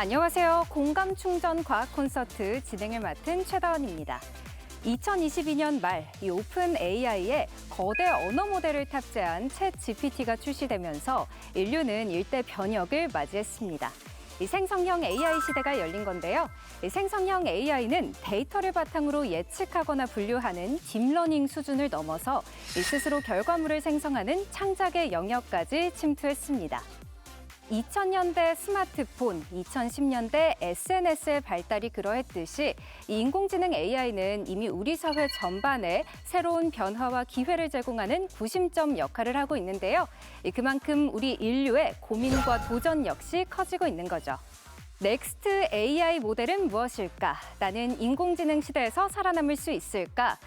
안녕하세요. 공감 충전 과학 콘서트 진행을 맡은 최다원입니다. 2022년 말 이 오픈 AI에 거대 언어 모델을 탑재한 챗 GPT가 출시되면서 인류는 일대 변혁을 맞이했습니다. 이 생성형 AI 시대가 열린 건데요. 이 생성형 AI는 데이터를 바탕으로 예측하거나 분류하는 딥러닝 수준을 넘어서 스스로 결과물을 생성하는 창작의 영역까지 침투했습니다. 2000년대 스마트폰, 2010년대 SNS의 발달이 그러했듯이 이 인공지능 AI는 이미 우리 사회 전반에 새로운 변화와 기회를 제공하는 구심점 역할을 하고 있는데요. 그만큼 우리 인류의 고민과 도전 역시 커지고 있는 거죠. 넥스트 AI 모델은 무엇일까? 나는 인공지능 시대에서 살아남을 수 있을까?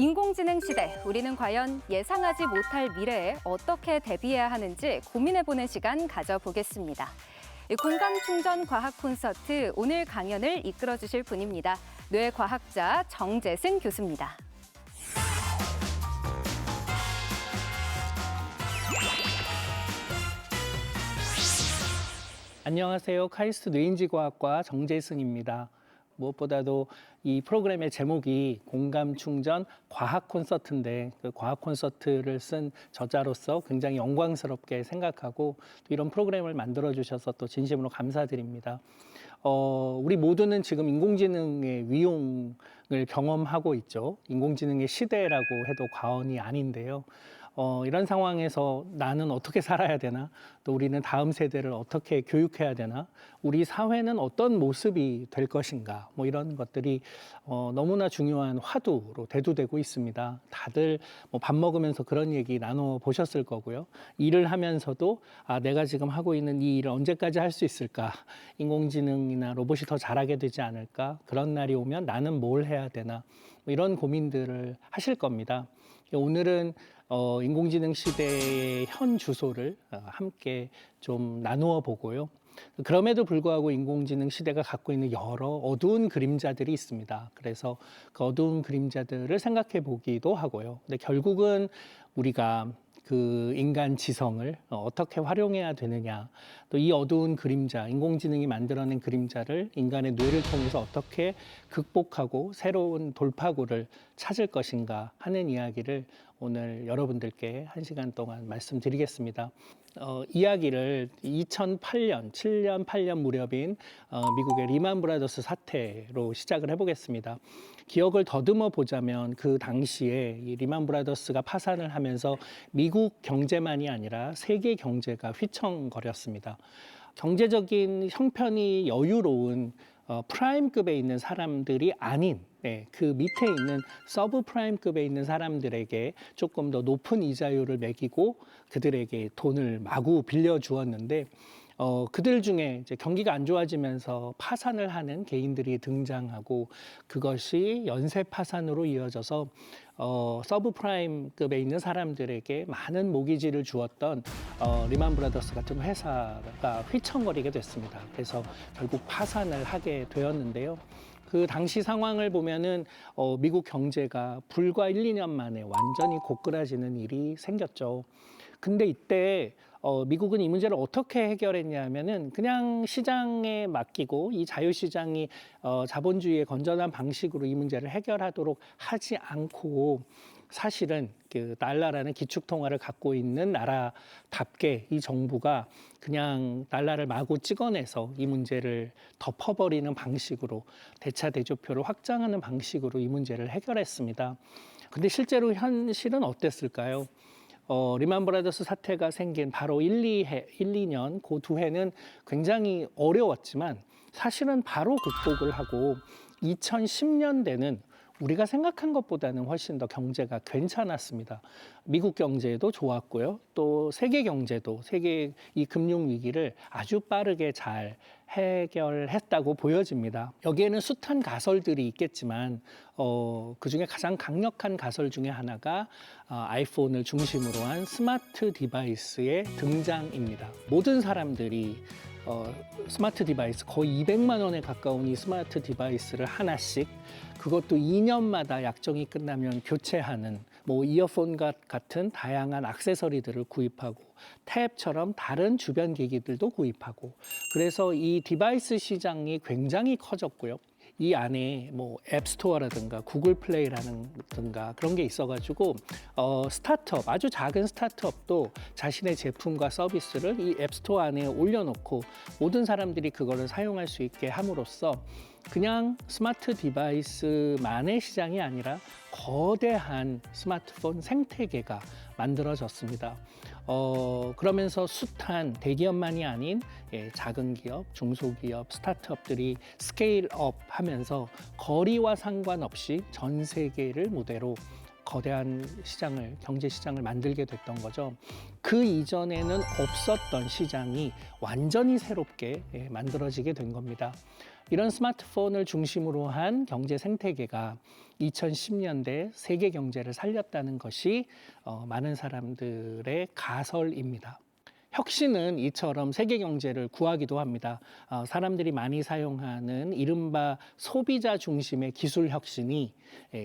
인공지능 시대, 우리는 과연 예상하지 못할 미래에 어떻게 대비해야 하는지 고민해보는 시간 가져보겠습니다. 공감 충전 과학 콘서트, 오늘 강연을 이끌어주실 분입니다. 뇌과학자 정재승 교수입니다. 안녕하세요. 카이스트 뇌인지과학과 정재승입니다. 무엇보다도 이 프로그램의 제목이 공감 충전 과학 콘서트인데 그 과학 콘서트를 쓴 저자로서 굉장히 영광스럽게 생각하고 또 이런 프로그램을 만들어 주셔서 또 진심으로 감사드립니다. 우리 모두는 지금 인공지능의 위용을 경험하고 있죠. 인공지능의 시대라고 해도 과언이 아닌데요. 이런 상황에서 나는 어떻게 살아야 되나? 또 우리는 다음 세대를 어떻게 교육해야 되나? 우리 사회는 어떤 모습이 될 것인가? 뭐 이런 것들이 너무나 중요한 화두로 대두되고 있습니다. 다들 뭐 밥 먹으면서 그런 얘기 나눠 보셨을 거고요. 일을 하면서도 내가 지금 하고 있는 이 일을 언제까지 할 수 있을까? 인공지능이나 로봇이 더 잘하게 되지 않을까? 그런 날이 오면 나는 뭘 해야 되나? 뭐 이런 고민들을 하실 겁니다. 오늘은 인공지능 시대의 현 주소를 함께 좀 나누어 보고요. 그럼에도 불구하고 인공지능 시대가 갖고 있는 여러 어두운 그림자들이 있습니다. 그래서 그 어두운 그림자들을 생각해 보기도 하고요. 근데 결국은 우리가 그 인간 지성을 어떻게 활용해야 되느냐, 또 이 어두운 그림자, 인공지능이 만들어낸 그림자를 인간의 뇌를 통해서 어떻게 극복하고 새로운 돌파구를 찾을 것인가 하는 이야기를 오늘 여러분들께 1시간 동안 말씀드리겠습니다. 이야기를 2008년, 7년, 8년 무렵인 미국의 리만 브라더스 사태로 시작을 해보겠습니다. 기억을 더듬어 보자면 그 당시에 이 리만 브라더스가 파산을 하면서 미국 경제만이 아니라 세계 경제가 휘청거렸습니다. 경제적인 형편이 여유로운 프라임급에 있는 사람들이 아닌 그 밑에 있는 서브 프라임급에 있는 사람들에게 조금 더 높은 이자율을 매기고 그들에게 돈을 마구 빌려주었는데 그들 중에 이제 경기가 안 좋아지면서 파산을 하는 개인들이 등장하고 그것이 연쇄 파산으로 이어져서 서브 프라임급에 있는 사람들에게 많은 모기지를 주었던 리만 브라더스 같은 회사가 휘청거리게 됐습니다. 그래서 결국 파산을 하게 되었는데요. 그 당시 상황을 보면은 미국 경제가 불과 1, 2년 만에 완전히 고꾸라지는 일이 생겼죠. 근데 이때 미국은 이 문제를 어떻게 해결했냐면은 그냥 시장에 맡기고 이 자유시장이 자본주의의 건전한 방식으로 이 문제를 해결하도록 하지 않고 사실은 그 달러라는 기축통화를 갖고 있는 나라답게 이 정부가 그냥 달러를 마구 찍어내서 이 문제를 덮어버리는 방식으로 대차 대조표를 확장하는 방식으로 이 문제를 해결했습니다. 근데 실제로 현실은 어땠을까요? 리만 브라더스 사태가 생긴 바로 1, 2년, 그 두 해는 굉장히 어려웠지만 사실은 바로 극복을 하고 2010년대는 우리가 생각한 것보다는 훨씬 더 경제가 괜찮았습니다. 미국 경제도 좋았고요. 또 세계 경제도 세계 이 금융 위기를 아주 빠르게 잘 해결했다고 보여집니다. 여기에는 숱한 가설들이 있겠지만 그중에 가장 강력한 가설 중에 하나가 아이폰을 중심으로 한 스마트 디바이스의 등장입니다. 모든 사람들이 스마트 디바이스 거의 200만 원에 가까운 이 스마트 디바이스를 하나씩 그것도 2년마다 약정이 끝나면 교체하는 뭐 이어폰 같은 다양한 액세서리들을 구입하고 탭처럼 다른 주변 기기들도 구입하고 그래서 이 디바이스 시장이 굉장히 커졌고요. 이 안에 뭐 앱스토어라든가 구글 플레이라든가 그런 게 있어가지고 스타트업 아주 작은 스타트업도 자신의 제품과 서비스를 이 앱스토어 안에 올려놓고 모든 사람들이 그거를 사용할 수 있게 함으로써 그냥 스마트 디바이스만의 시장이 아니라 거대한 스마트폰 생태계가 만들어졌습니다. 그러면서 숱한 대기업만이 아닌 작은 기업, 중소기업, 스타트업들이 스케일업 하면서 거리와 상관없이 전 세계를 무대로 거대한 시장을, 경제 시장을 만들게 됐던 거죠. 그 이전에는 없었던 시장이 완전히 새롭게 만들어지게 된 겁니다. 이런 스마트폰을 중심으로 한 경제 생태계가 2010년대 세계 경제를 살렸다는 것이 많은 사람들의 가설입니다. 혁신은 이처럼 세계 경제를 구하기도 합니다. 사람들이 많이 사용하는 이른바 소비자 중심의 기술 혁신이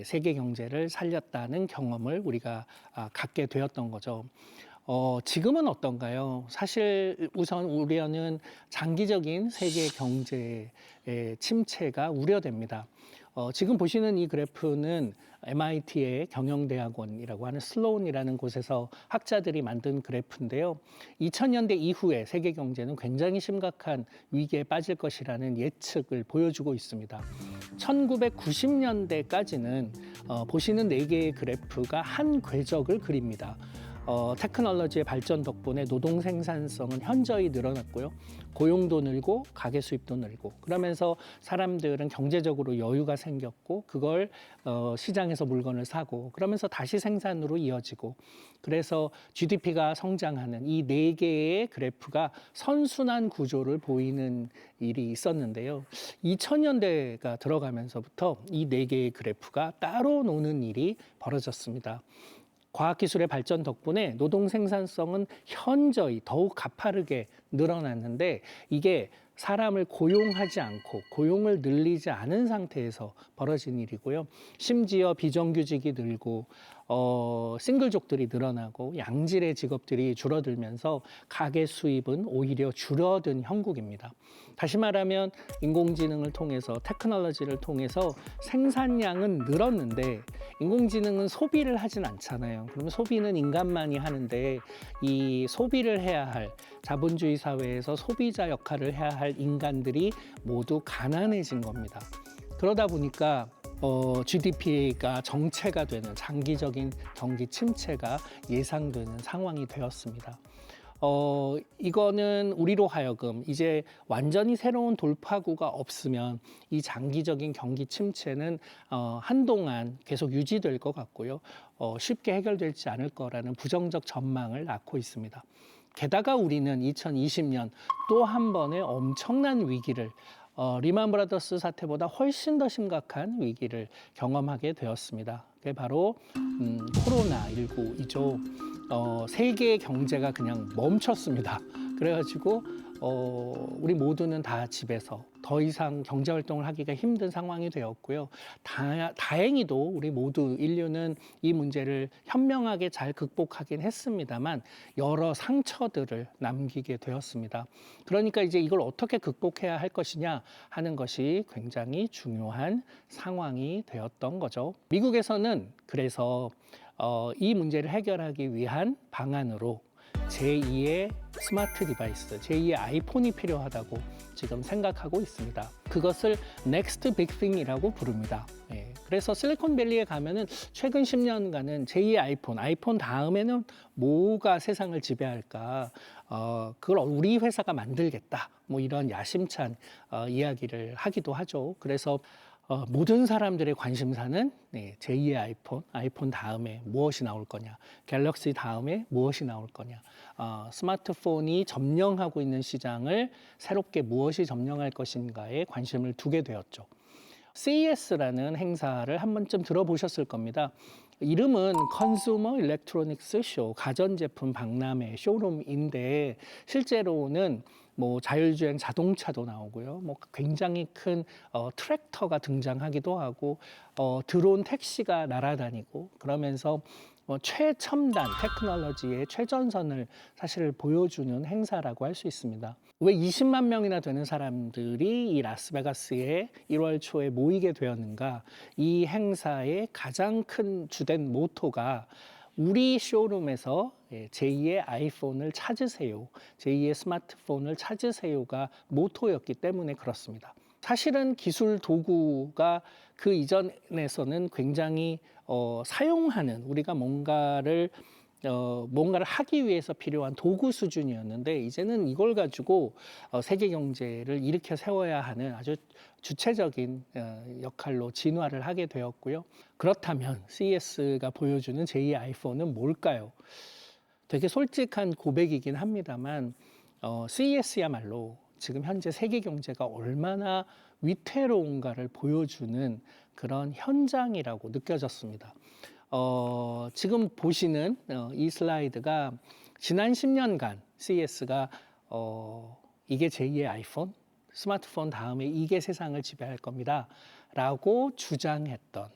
세계 경제를 살렸다는 경험을 우리가 갖게 되었던 거죠. 지금은 어떤가요? 사실 우선 우려는 장기적인 세계 경제의 침체가 우려됩니다. 지금 보시는 이 그래프는 MIT의 경영대학원이라고 하는 슬로운이라는 곳에서 학자들이 만든 그래프인데요. 2000년대 이후에 세계 경제는 굉장히 심각한 위기에 빠질 것이라는 예측을 보여주고 있습니다. 1990년대까지는 보시는 4개의 그래프가 한 궤적을 그립니다. 테크놀로지의 발전 덕분에 노동 생산성은 현저히 늘어났고요. 고용도 늘고 가계 수입도 늘고 그러면서 사람들은 경제적으로 여유가 생겼고 그걸 시장에서 물건을 사고 그러면서 다시 생산으로 이어지고 그래서 GDP가 성장하는 이 4개의 그래프가 선순환 구조를 보이는 일이 있었는데요. 2000년대가 들어가면서부터 이 4개의 그래프가 따로 노는 일이 벌어졌습니다. 과학기술의 발전 덕분에 노동 생산성은 현저히 더욱 가파르게 늘어났는데 이게 사람을 고용하지 않고 고용을 늘리지 않은 상태에서 벌어진 일이고요. 심지어 비정규직이 늘고 싱글족들이 늘어나고 양질의 직업들이 줄어들면서 가계 수입은 오히려 줄어든 형국입니다. 다시 말하면 인공지능을 통해서 테크놀로지를 통해서 생산량은 늘었는데 인공지능은 소비를 하진 않잖아요. 그러면 소비는 인간만이 하는데 이 소비를 해야 할 자본주의 사회에서 소비자 역할을 해야 할 인간들이 모두 가난해진 겁니다. 그러다 보니까 GDP가 정체가 되는 장기적인 경기 침체가 예상되는 상황이 되었습니다. 이거는 우리로 하여금 이제 완전히 새로운 돌파구가 없으면 이 장기적인 경기 침체는 한동안 계속 유지될 것 같고요. 쉽게 해결되지 않을 거라는 부정적 전망을 낳고 있습니다. 게다가 우리는 2020년 또 한 번의 엄청난 위기를 리만 브라더스 사태보다 훨씬 더 심각한 위기를 경험하게 되었습니다. 그게 바로 코로나19이죠. 세계 경제가 그냥 멈췄습니다. 그래가지고 우리 모두는 다 집에서 더 이상 경제 활동을 하기가 힘든 상황이 되었고요. 다행히도 우리 모두 인류는 이 문제를 현명하게 잘 극복하긴 했습니다만 여러 상처들을 남기게 되었습니다. 그러니까 이제 이걸 어떻게 극복해야 할 것이냐 하는 것이 굉장히 중요한 상황이 되었던 거죠. 미국에서는 그래서 이 문제를 해결하기 위한 방안으로 제2의 스마트 디바이스, 제2의 아이폰이 필요하다고 지금 생각하고 있습니다. 그것을 Next Big Thing이라고 부릅니다. 그래서 실리콘밸리에 가면은 최근 10년간은 제2의 아이폰 다음에는 뭐가 세상을 지배할까? 그걸 우리 회사가 만들겠다. 뭐 이런 야심찬 이야기를 하기도 하죠. 그래서 모든 사람들의 관심사는 제2의 아이폰 다음에 무엇이 나올 거냐, 갤럭시 다음에 무엇이 나올 거냐, 스마트폰이 점령하고 있는 시장을 새롭게 무엇이 점령할 것인가에 관심을 두게 되었죠. CES라는 행사를 한 번쯤 들어보셨을 겁니다. 이름은 컨슈머 일렉트로닉스 쇼, 가전제품 박람회 쇼룸인데 실제로는 뭐 자율주행 자동차도 나오고요. 뭐 굉장히 큰 트랙터가 등장하기도 하고 드론 택시가 날아다니고 그러면서 최첨단 테크놀로지의 최전선을 사실 보여주는 행사라고 할 수 있습니다. 왜 20만 명이나 되는 사람들이 이 라스베가스에 1월 초에 모이게 되었는가? 이 행사의 가장 큰 주된 모토가 우리 쇼룸에서 제2의 아이폰을 찾으세요, 제2의 스마트폰을 찾으세요가 모토였기 때문에 그렇습니다. 사실은 기술 도구가 그 이전에서는 굉장히 사용하는, 우리가 뭔가를 하기 위해서 필요한 도구 수준이었는데, 이제는 이걸 가지고 세계 경제를 일으켜 세워야 하는 아주 주체적인 역할로 진화를 하게 되었고요. 그렇다면 CES가 보여주는 제2의 아이폰은 뭘까요? 되게 솔직한 고백이긴 합니다만 CES야말로 지금 현재 세계 경제가 얼마나 위태로운가를 보여주는 그런 현장이라고 느껴졌습니다. 지금 보시는 이 슬라이드가 지난 10년간 CES가 이게 제2의 아이폰, 스마트폰 다음에 이게 세상을 지배할 겁니다 라고 주장했던,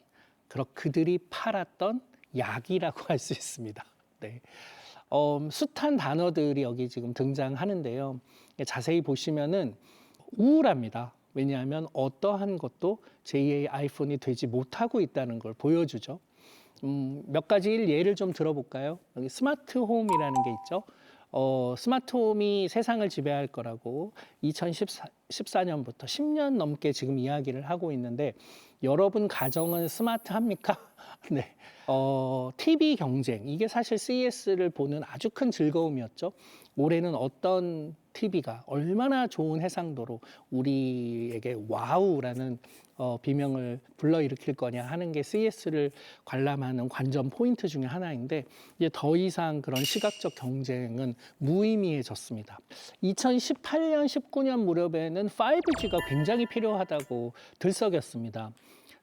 그들이 팔았던 약이라고 할 수 있습니다. 네. 숱한 단어들이 여기 지금 등장하는데요. 자세히 보시면은 우울합니다. 왜냐하면 어떠한 것도 제2의 아이폰이 되지 못하고 있다는 걸 보여주죠. 몇 가지 예를 좀 들어볼까요? 여기 스마트홈이라는 게 있죠. 스마트홈이 세상을 지배할 거라고 2014년부터 10년 넘게 지금 이야기를 하고 있는데, 여러분 가정은 스마트합니까? 네. TV 경쟁, 이게 사실 CES를 보는 아주 큰 즐거움이었죠. 올해는 어떤 TV가 얼마나 좋은 해상도로 우리에게 와우라는 비명을 불러일으킬 거냐 하는 게 CES를 관람하는 관전 포인트 중에 하나인데, 이제 더 이상 그런 시각적 경쟁은 무의미해졌습니다. 2018년, 19년 무렵에는 5G가 굉장히 필요하다고 들썩였습니다.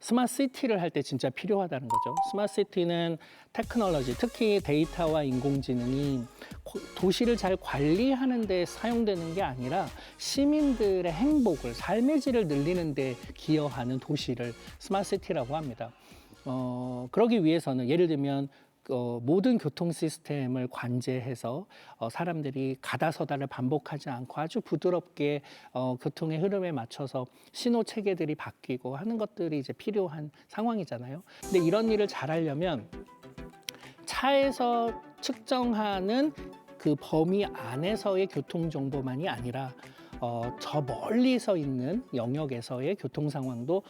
스마트 시티를 할 때 진짜 필요하다는 거죠. 스마트 시티는 테크놀로지, 특히 데이터와 인공지능이 도시를 잘 관리하는 데 사용되는 게 아니라 시민들의 행복을, 삶의 질을 늘리는 데 기여하는 도시를 스마트 시티라고 합니다. 그러기 위해서는 예를 들면 모든 교통 시스템을 관제해서 사람들이 가다서다를 반복하지 않고 아주 부드럽게 교통의 흐름에 맞춰서 신호 체계들이 바뀌고 하는 것들이 이제 필요한 상황이잖아요. 근데 이런 일을 잘하려면 차에서 측정하는 그 범위 안에서의 교통 정보만이 아니라 저 멀리서 있는 영역에서의 교통 상황도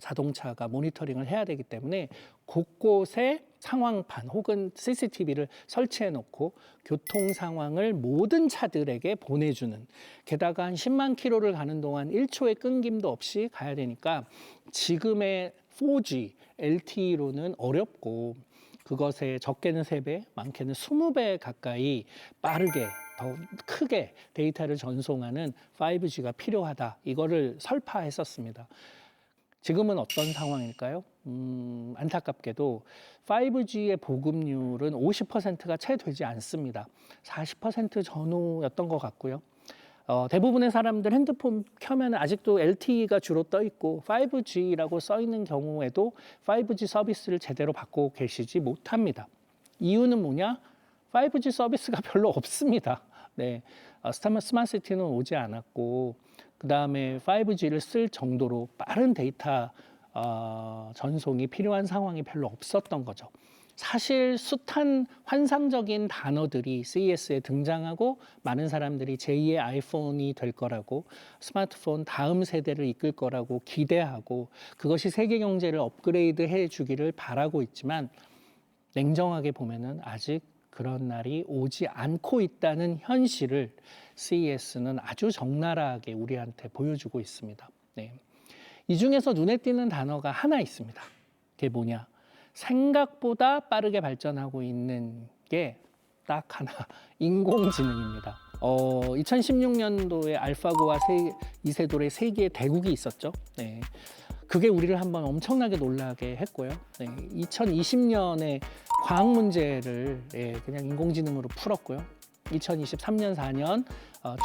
자동차가 모니터링을 해야 되기 때문에 곳곳에 상황판 혹은 CCTV를 설치해 놓고 교통 상황을 모든 차들에게 보내주는, 게다가 한 10만 킬로를 가는 동안 1초의 끊김도 없이 가야 되니까 지금의 4G, LTE로는 어렵고, 그것에 적게는 3배, 많게는 20배 가까이 빠르게 더 크게 데이터를 전송하는 5G가 필요하다, 이거를 설파했었습니다. 지금은 어떤 상황일까요? 안타깝게도 5G의 보급률은 50%가 채 되지 않습니다. 40% 전후였던 것 같고요. 대부분의 사람들 핸드폰 켜면 아직도 LTE가 주로 떠 있고 5G라고 써 있는 경우에도 5G 서비스를 제대로 받고 계시지 못합니다. 이유는 뭐냐? 5G 서비스가 별로 없습니다. 네, 스마트시티는 오지 않았고, 그 다음에 5G를 쓸 정도로 빠른 데이터 전송이 필요한 상황이 별로 없었던 거죠. 사실 숱한 환상적인 단어들이 CES에 등장하고 많은 사람들이 제2의 아이폰이 될 거라고, 스마트폰 다음 세대를 이끌 거라고 기대하고, 그것이 세계 경제를 업그레이드 해 주기를 바라고 있지만, 냉정하게 보면은 아직 그런 날이 오지 않고 있다는 현실을 CES는 아주 적나라하게 우리한테 보여주고 있습니다. 네. 이 중에서 눈에 띄는 단어가 하나 있습니다. 그게 뭐냐? 생각보다 빠르게 발전하고 있는 게 딱 하나, 인공지능입니다. 2016년도에 알파고와 이세돌의 세계의 대국이 있었죠. 네. 그게 우리를 한번 엄청나게 놀라게 했고요. 네. 2020년에 과학 문제를 그냥 인공지능으로 풀었고요. 2023년, 4년 챗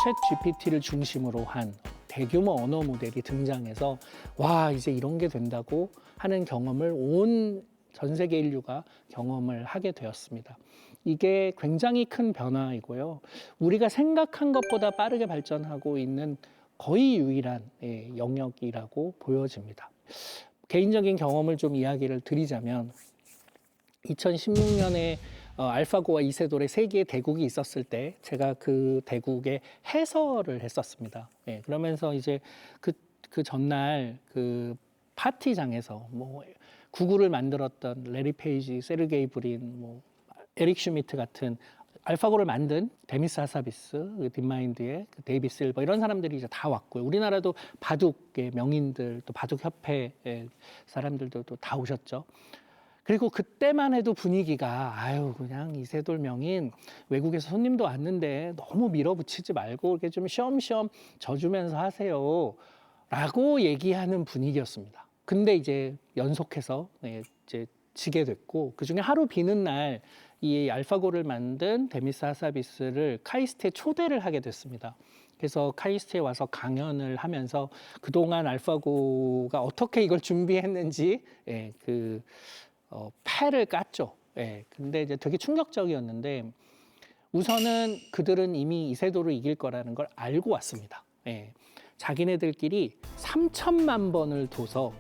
GPT를 중심으로 한 대규모 언어 모델이 등장해서 와, 이제 이런 게 된다고 하는 경험을 온 전 세계 인류가 경험을 하게 되었습니다. 이게 굉장히 큰 변화이고요. 우리가 생각한 것보다 빠르게 발전하고 있는 거의 유일한 영역이라고 보여집니다. 개인적인 경험을 좀 이야기를 드리자면 2016년에 알파고와 이세돌의 세 개의 대국이 있었을 때 제가 그 대국의 해설을 했었습니다. 그러면서 이제 그 전날 그 파티장에서 뭐 구글을 만들었던 레리 페이지, 세르게이 브린, 뭐 에릭 슈미트 같은 알파고를 만든 데미스 하사비스, 딥마인드의 데이비 실버 이런 사람들이 이제 다 왔고요. 우리나라도 바둑의 명인들, 또 바둑협회 사람들도 또 다 오셨죠. 그리고 그때만 해도 분위기가 그냥 이세돌 명인 외국에서 손님도 왔는데 너무 밀어붙이지 말고 이렇게 좀 쉬엄쉬엄 져주면서 하세요 라고 얘기하는 분위기였습니다. 근데 이제 연속해서 이제 지게 됐고 그중에 하루 비는 날 이 알파고를 만든 데미스 하사비스를 카이스트에 초대를 하게 됐습니다. 그래서 카이스트에 와서 강연을 하면서 그동안 알파고가 어떻게 이걸 준비했는지 패를 깠죠. 근데 이제 되게 충격적이었는데 우선은 그들은 이미 이세돌을 이길 거라는 걸 알고 왔습니다. 자기네들끼리 3천만 번을 둬서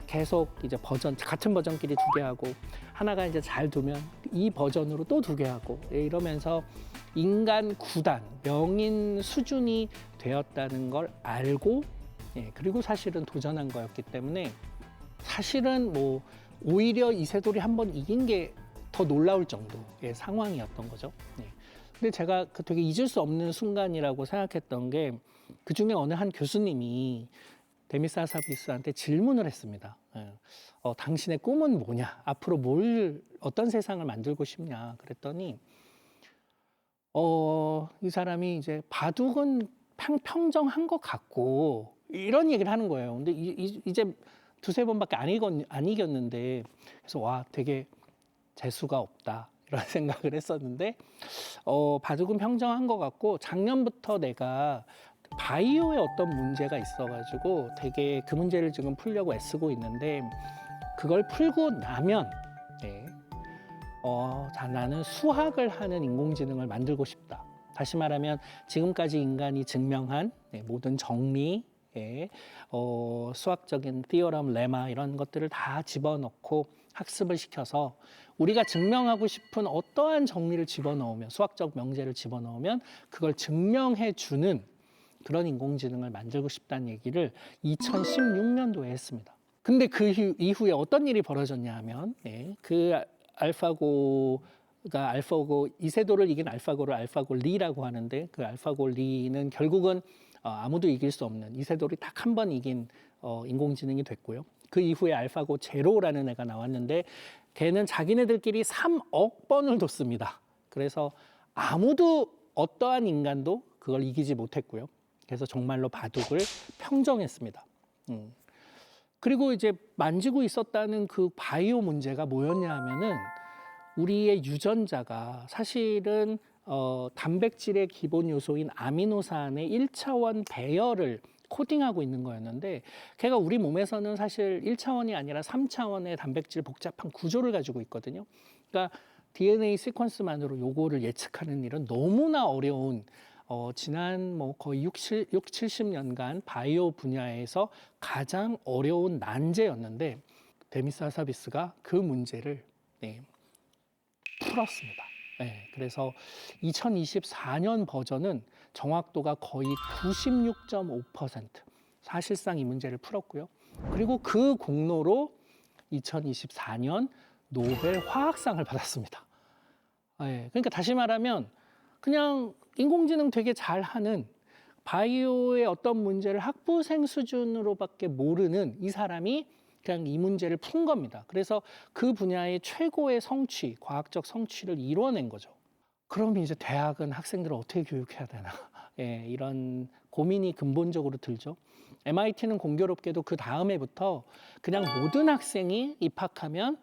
계속 이제 같은 버전끼리 2개 하고 하나가 이제 잘 두면 이 버전으로 또 2개 하고 이러면서 인간 구단, 명인 수준이 되었다는 걸 알고 그리고 사실은 도전한 거였기 때문에 사실은 뭐 오히려 이세돌이 한번 이긴 게 더 놀라울 정도의 상황이었던 거죠. 근데 제가 되게 잊을 수 없는 순간이라고 생각했던 게 그중에 어느 한 교수님이 데미스 하사비스한테 질문을 했습니다. 당신의 꿈은 뭐냐? 앞으로 어떤 세상을 만들고 싶냐? 그랬더니 이 사람이 이제 바둑은 평정한 것 같고 이런 얘기를 하는 거예요. 근데 이제 2-3번밖에 안 이겼는데 그래서 와 되게 재수가 없다 이런 생각을 했었는데 바둑은 평정한 것 같고 작년부터 내가 바이오에 어떤 문제가 있어가지고 되게 그 문제를 지금 풀려고 애쓰고 있는데 그걸 풀고 나면 나는 수학을 하는 인공지능을 만들고 싶다. 다시 말하면 지금까지 인간이 증명한 모든 정리, 수학적인 티어럼, 레마 이런 것들을 다 집어넣고 학습을 시켜서 우리가 증명하고 싶은 어떠한 정리를 집어넣으면 수학적 명제를 집어넣으면 그걸 증명해 주는 그런 인공지능을 만들고 싶다는 얘기를 2016년도에 했습니다. 근데 그 이후에 어떤 일이 벌어졌냐 하면 그 알파고 이세돌을 이긴 알파고를 알파고 리라고 하는데 그 알파고 리는 결국은 아무도 이길 수 없는 이세돌이 딱 한 번 이긴 인공지능이 됐고요. 그 이후에 알파고 제로라는 애가 나왔는데 걔는 자기네들끼리 3억 번을 뒀습니다. 그래서 아무도 어떠한 인간도 그걸 이기지 못했고요. 그래서 정말로 바둑을 평정했습니다. 그리고 이제 만지고 있었다는 그 바이오 문제가 뭐였냐 하면은 우리의 유전자가 사실은 단백질의 기본 요소인 아미노산의 1차원 배열을 코딩하고 있는 거였는데 걔가 우리 몸에서는 사실 1차원이 아니라 3차원의 단백질 복잡한 구조를 가지고 있거든요. 그러니까 DNA 시퀀스만으로 요거를 예측하는 일은 너무나 어려운 지난 뭐 거의 70년간 바이오 분야에서 가장 어려운 난제였는데 데미스 하사비스가 그 문제를 풀었습니다. 그래서 2024년 버전은 정확도가 거의 96.5% 사실상 이 문제를 풀었고요. 그리고 그 공로로 2024년 노벨 화학상을 받았습니다. 그러니까 다시 말하면 그냥 인공지능 되게 잘하는 바이오의 어떤 문제를 학부생 수준으로밖에 모르는 이 사람이 그냥 이 문제를 푼 겁니다. 그래서 그 분야의 최고의 성취, 과학적 성취를 이뤄낸 거죠. 그럼 이제 대학은 학생들을 어떻게 교육해야 되나 이런 고민이 근본적으로 들죠. MIT는 공교롭게도 그 다음 해부터 그냥 모든 학생이 입학하면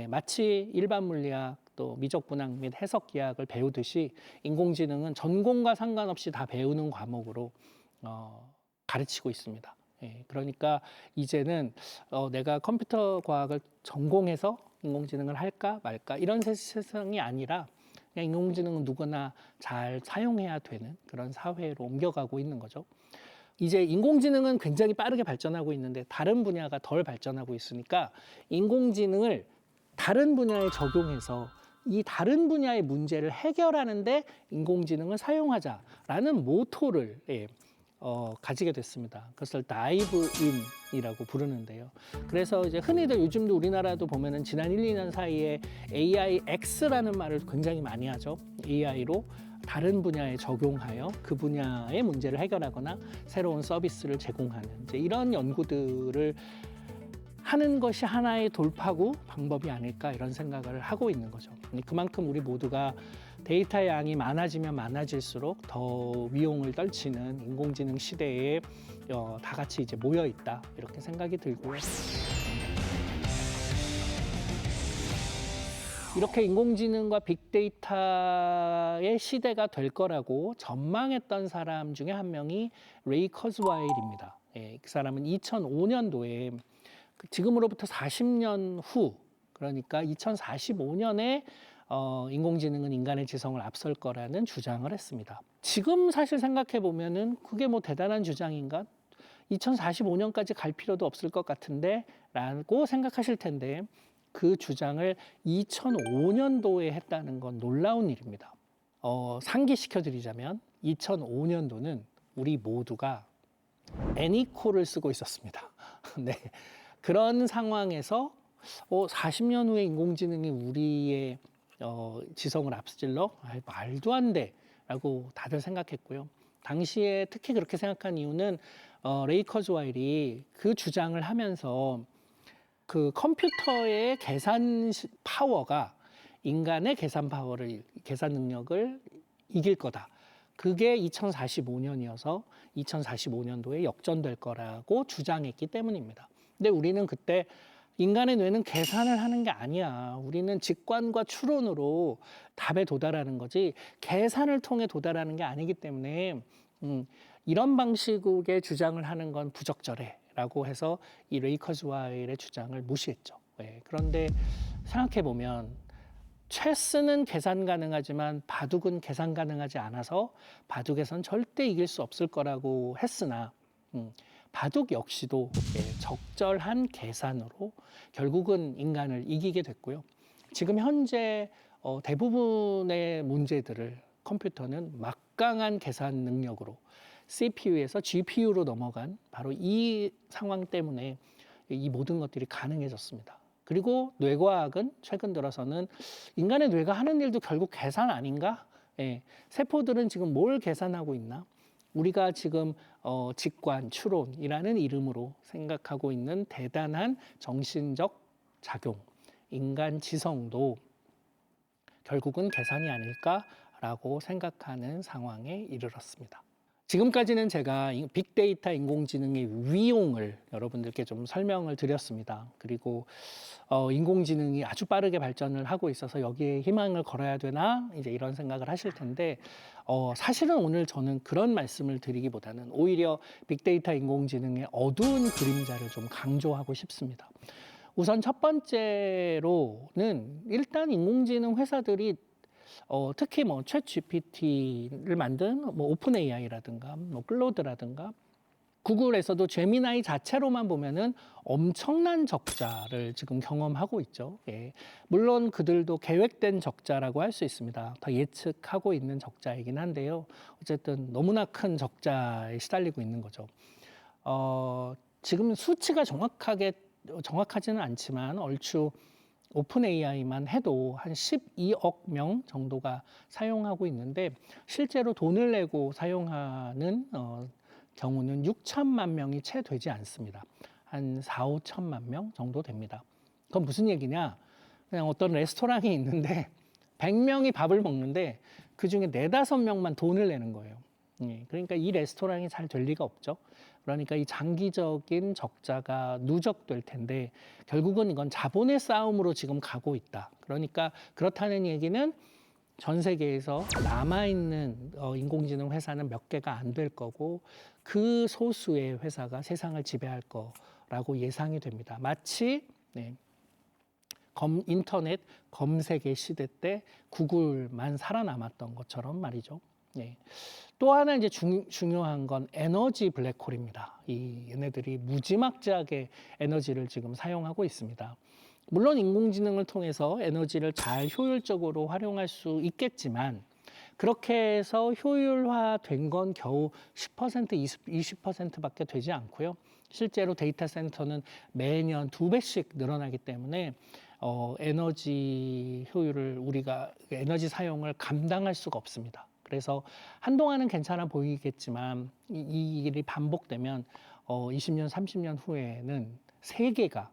마치 일반 물리학 또 미적분학 및 해석기하학을 배우듯이 인공지능은 전공과 상관없이 다 배우는 과목으로 가르치고 있습니다. 그러니까 이제는 내가 컴퓨터 과학을 전공해서 인공지능을 할까 말까 이런 세상이 아니라 그냥 인공지능은 누구나 잘 사용해야 되는 그런 사회로 옮겨가고 있는 거죠. 이제 인공지능은 굉장히 빠르게 발전하고 있는데 다른 분야가 덜 발전하고 있으니까 인공지능을 다른 분야에 적용해서 이 다른 분야의 문제를 해결하는데 인공지능을 사용하자라는 모토를 가지게 됐습니다. 그것을 다이브 인이라고 부르는데요. 그래서 이제 흔히들 요즘도 우리나라도 보면은 지난 1, 2년 사이에 AIX라는 말을 굉장히 많이 하죠. AI로 다른 분야에 적용하여 그 분야의 문제를 해결하거나 새로운 서비스를 제공하는 이제 이런 연구들을 하는 것이 하나의 돌파구 방법이 아닐까 이런 생각을 하고 있는 거죠. 그만큼 우리 모두가 데이터의 양이 많아지면 많아질수록 더 위용을 떨치는 인공지능 시대에 다 같이 이제 모여 있다 이렇게 생각이 들고요. 이렇게 인공지능과 빅데이터의 시대가 될 거라고 전망했던 사람 중에 한 명이 레이 커즈와일입니다. 그 사람은 2005년도에 지금으로부터 40년 후, 그러니까 2045년에 인공지능은 인간의 지성을 앞설 거라는 주장을 했습니다. 지금 사실 생각해 보면은 그게 뭐 대단한 주장인가? 2045년까지 갈 필요도 없을 것 같은데 라고 생각하실 텐데 그 주장을 2005년도에 했다는 건 놀라운 일입니다. 상기시켜 드리자면 2005년도는 우리 모두가 애니콜을 쓰고 있었습니다. 네. 그런 상황에서 40년 후에 인공지능이 우리의 지성을 앞질러? 말도 안 돼 라고 다들 생각했고요. 당시에 특히 그렇게 생각한 이유는 레이 커즈와일이 그 주장을 하면서 그 컴퓨터의 계산 파워가 인간의 계산 능력을 이길 거다. 그게 2045년이어서 2045년도에 역전될 거라고 주장했기 때문입니다. 근데 우리는 그때 인간의 뇌는 계산을 하는 게 아니야. 우리는 직관과 추론으로 답에 도달하는 거지 계산을 통해 도달하는 게 아니기 때문에 이런 방식의 주장을 하는 건 부적절해 라고 해서 이 레이 커즈와일의 주장을 무시했죠. 그런데 생각해 보면 체스는 계산 가능하지만 바둑은 계산 가능하지 않아서 바둑에선 절대 이길 수 없을 거라고 했으나 바둑 역시도 적절한 계산으로 결국은 인간을 이기게 됐고요. 지금 현재 대부분의 문제들을 컴퓨터는 막강한 계산 능력으로 CPU에서 GPU로 넘어간 바로 이 상황 때문에 이 모든 것들이 가능해졌습니다. 그리고 뇌과학은 최근 들어서는 인간의 뇌가 하는 일도 결국 계산 아닌가? 세포들은 지금 뭘 계산하고 있나? 우리가 지금 직관, 추론이라는 이름으로 생각하고 있는 대단한 정신적 작용, 인간 지성도 결국은 계산이 아닐까라고 생각하는 상황에 이르렀습니다. 지금까지는 제가 빅데이터 인공지능의 위용을 여러분들께 좀 설명을 드렸습니다. 그리고 인공지능이 아주 빠르게 발전을 하고 있어서 여기에 희망을 걸어야 되나 이제 이런 생각을 하실 텐데 사실은 오늘 저는 그런 말씀을 드리기보다는 오히려 빅데이터 인공지능의 어두운 그림자를 좀 강조하고 싶습니다. 우선 첫 번째로는 일단 인공지능 회사들이 특히 뭐 챗GPT를 만든 뭐 오픈 AI라든가 뭐 클로드라든가 구글에서도 제미나이 자체로만 보면은 엄청난 적자를 지금 경험하고 있죠. 물론 그들도 계획된 적자라고 할 수 있습니다. 더 예측하고 있는 적자이긴 한데요. 어쨌든 너무나 큰 적자에 시달리고 있는 거죠. 지금 수치가 정확하지는 않지만 얼추 오픈 AI만 해도 한 12억 명 정도가 사용하고 있는데 실제로 돈을 내고 사용하는 경우는 6천만 명이 채 되지 않습니다. 한 4, 5천만 명 정도 됩니다. 그건 무슨 얘기냐? 그냥 어떤 레스토랑이 있는데 100명이 밥을 먹는데 그중에 4, 5명만 돈을 내는 거예요. 그러니까 이 레스토랑이 잘 될 리가 없죠. 그러니까 이 장기적인 적자가 누적될 텐데 결국은 이건 자본의 싸움으로 지금 가고 있다. 그러니까 그렇다는 얘기는 전 세계에서 남아있는 인공지능 회사는 몇 개가 안 될 거고 그 소수의 회사가 세상을 지배할 거라고 예상이 됩니다. 마치 인터넷 검색의 시대 때 구글만 살아남았던 것처럼 말이죠. 예. 또 하나 이제 중요한 건 에너지 블랙홀입니다. 얘네들이 무지막지하게 에너지를 지금 사용하고 있습니다. 물론 인공지능을 통해서 에너지를 잘 효율적으로 활용할 수 있겠지만 그렇게 해서 효율화된 건 겨우 10%, 20%밖에 되지 않고요. 실제로 데이터 센터는 매년 2배씩 늘어나기 때문에 에너지 효율을 우리가 에너지 사용을 감당할 수가 없습니다. 그래서 한동안은 괜찮아 보이겠지만 이 일이 반복되면 20년, 30년 후에는 세계가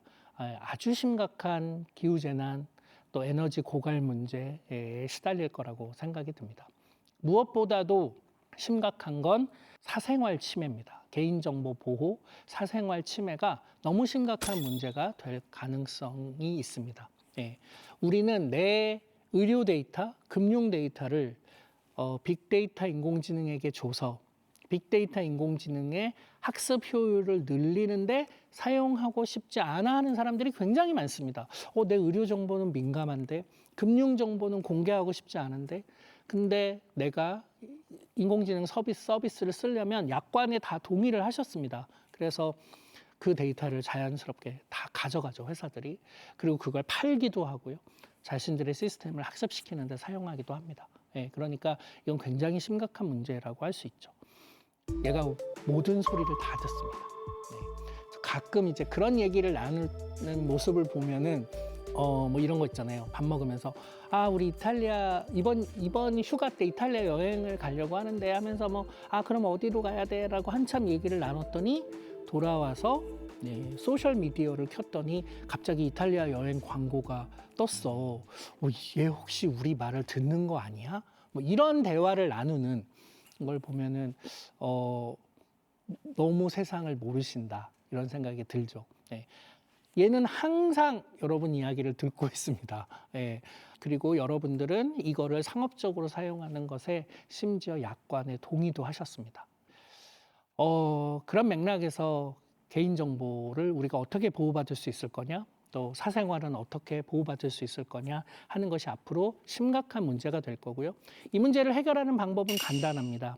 아주 심각한 기후재난 또 에너지 고갈 문제에 시달릴 거라고 생각이 듭니다. 무엇보다도 심각한 건 사생활 침해입니다. 개인정보 보호, 사생활 침해가 너무 심각한 문제가 될 가능성이 있습니다. 예. 우리는 내 의료 데이터, 금융 데이터를 빅데이터 인공지능에게 줘서 빅데이터 인공지능의 학습 효율을 늘리는데 사용하고 싶지 않아 하는 사람들이 굉장히 많습니다. 내 의료 정보는 민감한데, 금융 정보는 공개하고 싶지 않은데, 근데 내가 인공지능 서비스를 쓰려면 약관에 다 동의를 하셨습니다. 그래서 그 데이터를 자연스럽게 다 가져가죠, 회사들이. 그리고 그걸 팔기도 하고요. 자신들의 시스템을 학습시키는 데 사용하기도 합니다. 예, 그러니까 이건 굉장히 심각한 문제라고 할 수 있죠. 얘가 모든 소리를 다 듣습니다. 네. 가끔 이제 그런 얘기를 나누는 모습을 보면은 뭐 이런 거 있잖아요. 밥 먹으면서 우리 이탈리아 이번 휴가 때 이탈리아 여행을 가려고 하는데 하면서 그럼 어디로 가야 돼라고 한참 얘기를 나눴더니 돌아와서 소셜 미디어를 켰더니 갑자기 이탈리아 여행 광고가 떴어. 얘 혹시 우리 말을 듣는 거 아니야? 뭐 이런 대화를 나누는 걸 보면은 너무 세상을 모르신다 이런 생각이 들죠. 얘는 항상 여러분 이야기를 듣고 있습니다. 그리고 여러분들은 이거를 상업적으로 사용하는 것에 심지어 약관에 동의도 하셨습니다. 그런 맥락에서 개인정보를 우리가 어떻게 보호받을 수 있을 거냐, 또 사생활은 어떻게 보호받을 수 있을 거냐 하는 것이 앞으로 심각한 문제가 될 거고요. 이 문제를 해결하는 방법은 간단합니다.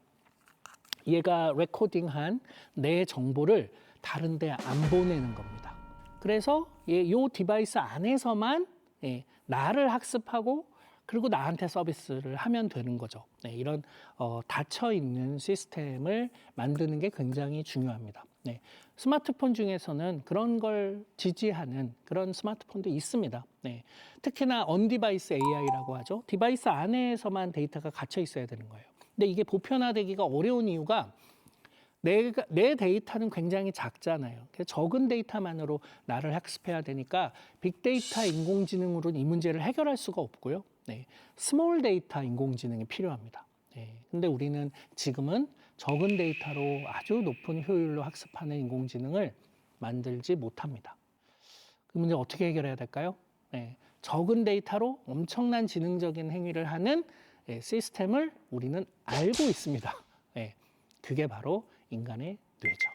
얘가 레코딩한 내 정보를 다른 데 안 보내는 겁니다. 그래서 이 디바이스 안에서만 나를 학습하고 그리고 나한테 서비스를 하면 되는 거죠. 이런 닫혀있는 시스템을 만드는 게 굉장히 중요합니다. 스마트폰 중에서는 그런 걸 지지하는 그런 스마트폰도 있습니다. 특히나 언디바이스 AI라고 하죠. 디바이스 안에서만 데이터가 갇혀 있어야 되는 거예요. 근데 이게 보편화되기가 어려운 이유가 내 데이터는 굉장히 작잖아요. 그래서 적은 데이터만으로 나를 학습해야 되니까 빅데이터 인공지능으로는 이 문제를 해결할 수가 없고요. 스몰 데이터 인공지능이 필요합니다. 근데 우리는 지금은 적은 데이터로 아주 높은 효율로 학습하는 인공지능을 만들지 못합니다. 그 문제 어떻게 해결해야 될까요? 적은 데이터로 엄청난 지능적인 행위를 하는 시스템을 우리는 알고 있습니다. 그게 바로 인간의 뇌죠.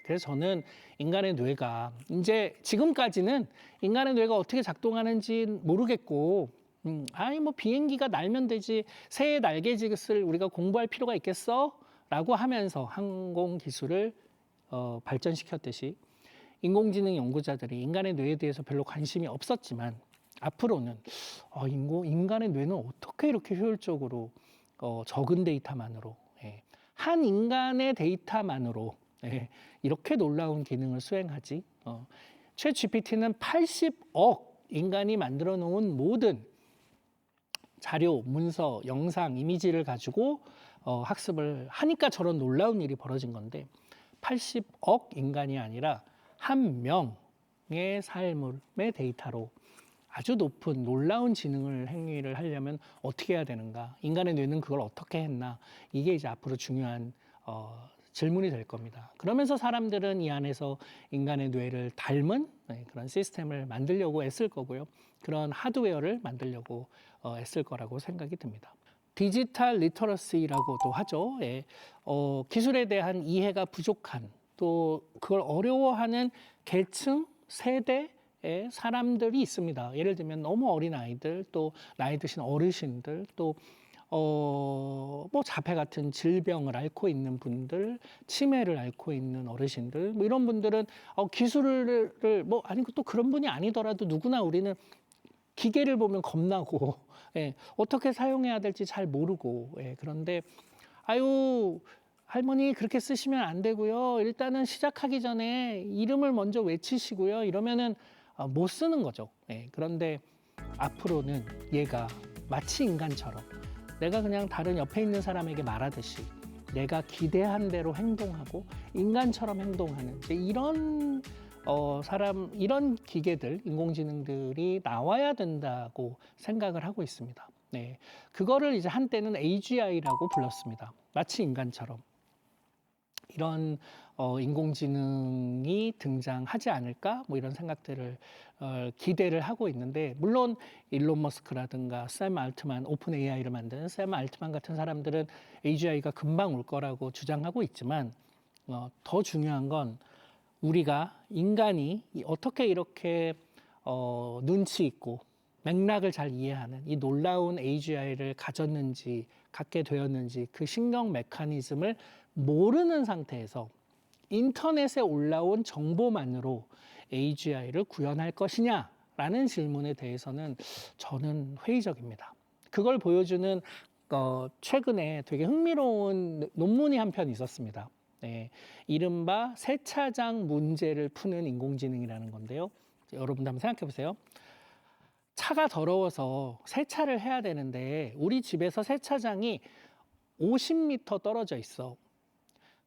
그래서 저는 인간의 뇌가 이제 지금까지는 인간의 뇌가 어떻게 작동하는지 모르겠고 뭐 비행기가 날면 되지 새의 날개짓을 우리가 공부할 필요가 있겠어? 라고 하면서 항공 기술을 발전시켰듯이 인공지능 연구자들이 인간의 뇌에 대해서 별로 관심이 없었지만 앞으로는 인간의 뇌는 어떻게 이렇게 효율적으로 적은 데이터만으로 한 인간의 데이터만으로 이렇게 놀라운 기능을 수행하지. 챗 GPT는 80억 인간이 만들어 놓은 모든 자료, 문서, 영상, 이미지를 가지고 학습을 하니까 저런 놀라운 일이 벌어진 건데 80억 인간이 아니라 한 명의 삶의 데이터로 아주 높은 놀라운 지능을 행위를 하려면 어떻게 해야 되는가? 인간의 뇌는 그걸 어떻게 했나? 이게 이제 앞으로 중요한 질문이 될 겁니다. 그러면서 사람들은 이 안에서 인간의 뇌를 닮은 그런 시스템을 만들려고 애쓸 거고요. 그런 하드웨어를 만들려고 애쓸 거라고 생각이 듭니다. 디지털 리터러시라고도 하죠. 기술에 대한 이해가 부족한 또 그걸 어려워하는 계층, 세대 사람들이 있습니다. 예를 들면 너무 어린 아이들, 또 나이 드신 어르신들, 또 뭐 자폐 같은 질병을 앓고 있는 분들, 치매를 앓고 있는 어르신들, 뭐 이런 분들은 기술을 뭐 아니고 또 그런 분이 아니더라도 누구나 우리는 기계를 보면 겁나고 예, 어떻게 사용해야 될지 잘 모르고 그런데 아유 할머니 그렇게 쓰시면 안 되고요. 일단은 시작하기 전에 이름을 먼저 외치시고요. 이러면은 못 쓰는 거죠. 그런데 앞으로는 얘가 마치 인간처럼 내가 그냥 다른 옆에 있는 사람에게 말하듯이 내가 기대한 대로 행동하고 인간처럼 행동하는 이제 이런 이런 기계들, 인공지능들이 나와야 된다고 생각을 하고 있습니다. 그거를 이제 한때는 AGI라고 불렀습니다. 마치 인간처럼. 이런 인공지능이 등장하지 않을까? 뭐 이런 생각들을 기대를 하고 있는데 물론 일론 머스크라든가 샘 알트만, 오픈 AI를 만든 샘 알트만 같은 사람들은 AGI가 금방 올 거라고 주장하고 있지만 더 중요한 건 우리가 인간이 어떻게 이렇게 눈치 있고 맥락을 잘 이해하는 이 놀라운 AGI를 갖게 되었는지 그 신경 메커니즘을 모르는 상태에서 인터넷에 올라온 정보만으로 AGI를 구현할 것이냐라는 질문에 대해서는 저는 회의적입니다. 그걸 보여주는 최근에 되게 흥미로운 논문이 한 편 있었습니다. 이른바 세차장 문제를 푸는 인공지능이라는 건데요. 여러분도 한번 생각해 보세요. 차가 더러워서 세차를 해야 되는데 우리 집에서 세차장이 50m 떨어져 있어.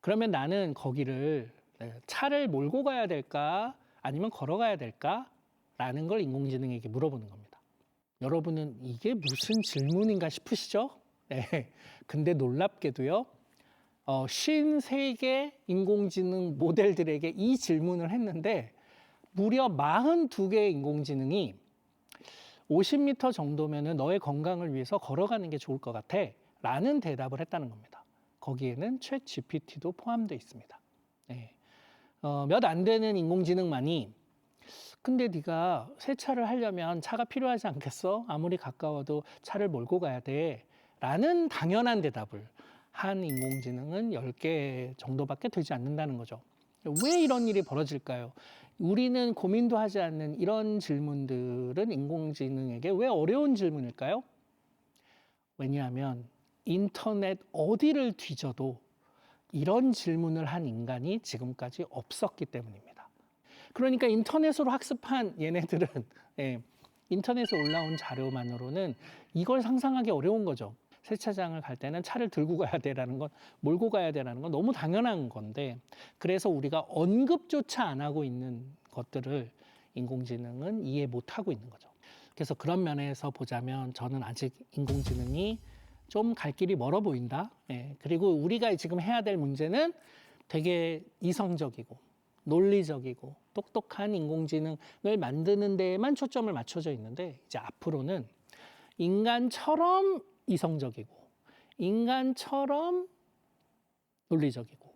그러면 나는 거기를 차를 몰고 가야 될까 아니면 걸어가야 될까? 라는 걸 인공지능에게 물어보는 겁니다. 여러분은 이게 무슨 질문인가 싶으시죠? 근데 놀랍게도요. 53개 인공지능 모델들에게 이 질문을 했는데 무려 42개의 인공지능이 50m 정도면은 너의 건강을 위해서 걸어가는 게 좋을 것 같아 라는 대답을 했다는 겁니다. 거기에는 챗 GPT도 포함되어 있습니다. 몇 안 되는 인공지능만이 근데 네가 세차를 하려면 차가 필요하지 않겠어? 아무리 가까워도 차를 몰고 가야 돼 라는 당연한 대답을 한 인공지능은 10개 정도밖에 되지 않는다는 거죠. 왜 이런 일이 벌어질까요? 우리는 고민도 하지 않는 이런 질문들은 인공지능에게 왜 어려운 질문일까요? 왜냐하면 인터넷 어디를 뒤져도 이런 질문을 한 인간이 지금까지 없었기 때문입니다. 그러니까 인터넷으로 학습한 얘네들은 인터넷에 올라온 자료만으로는 이걸 상상하기 어려운 거죠. 세차장을 갈 때는 차를 들고 가야 되라는 건, 몰고 가야 되라는 건 너무 당연한 건데 그래서 우리가 언급조차 안 하고 있는 것들을 인공지능은 이해 못 하고 있는 거죠. 그래서 그런 면에서 보자면 저는 아직 인공지능이 좀 갈 길이 멀어 보인다. 그리고 우리가 지금 해야 될 문제는 되게 이성적이고 논리적이고 똑똑한 인공지능을 만드는 데에만 초점을 맞춰져 있는데 이제 앞으로는 인간처럼 이성적이고 인간처럼 논리적이고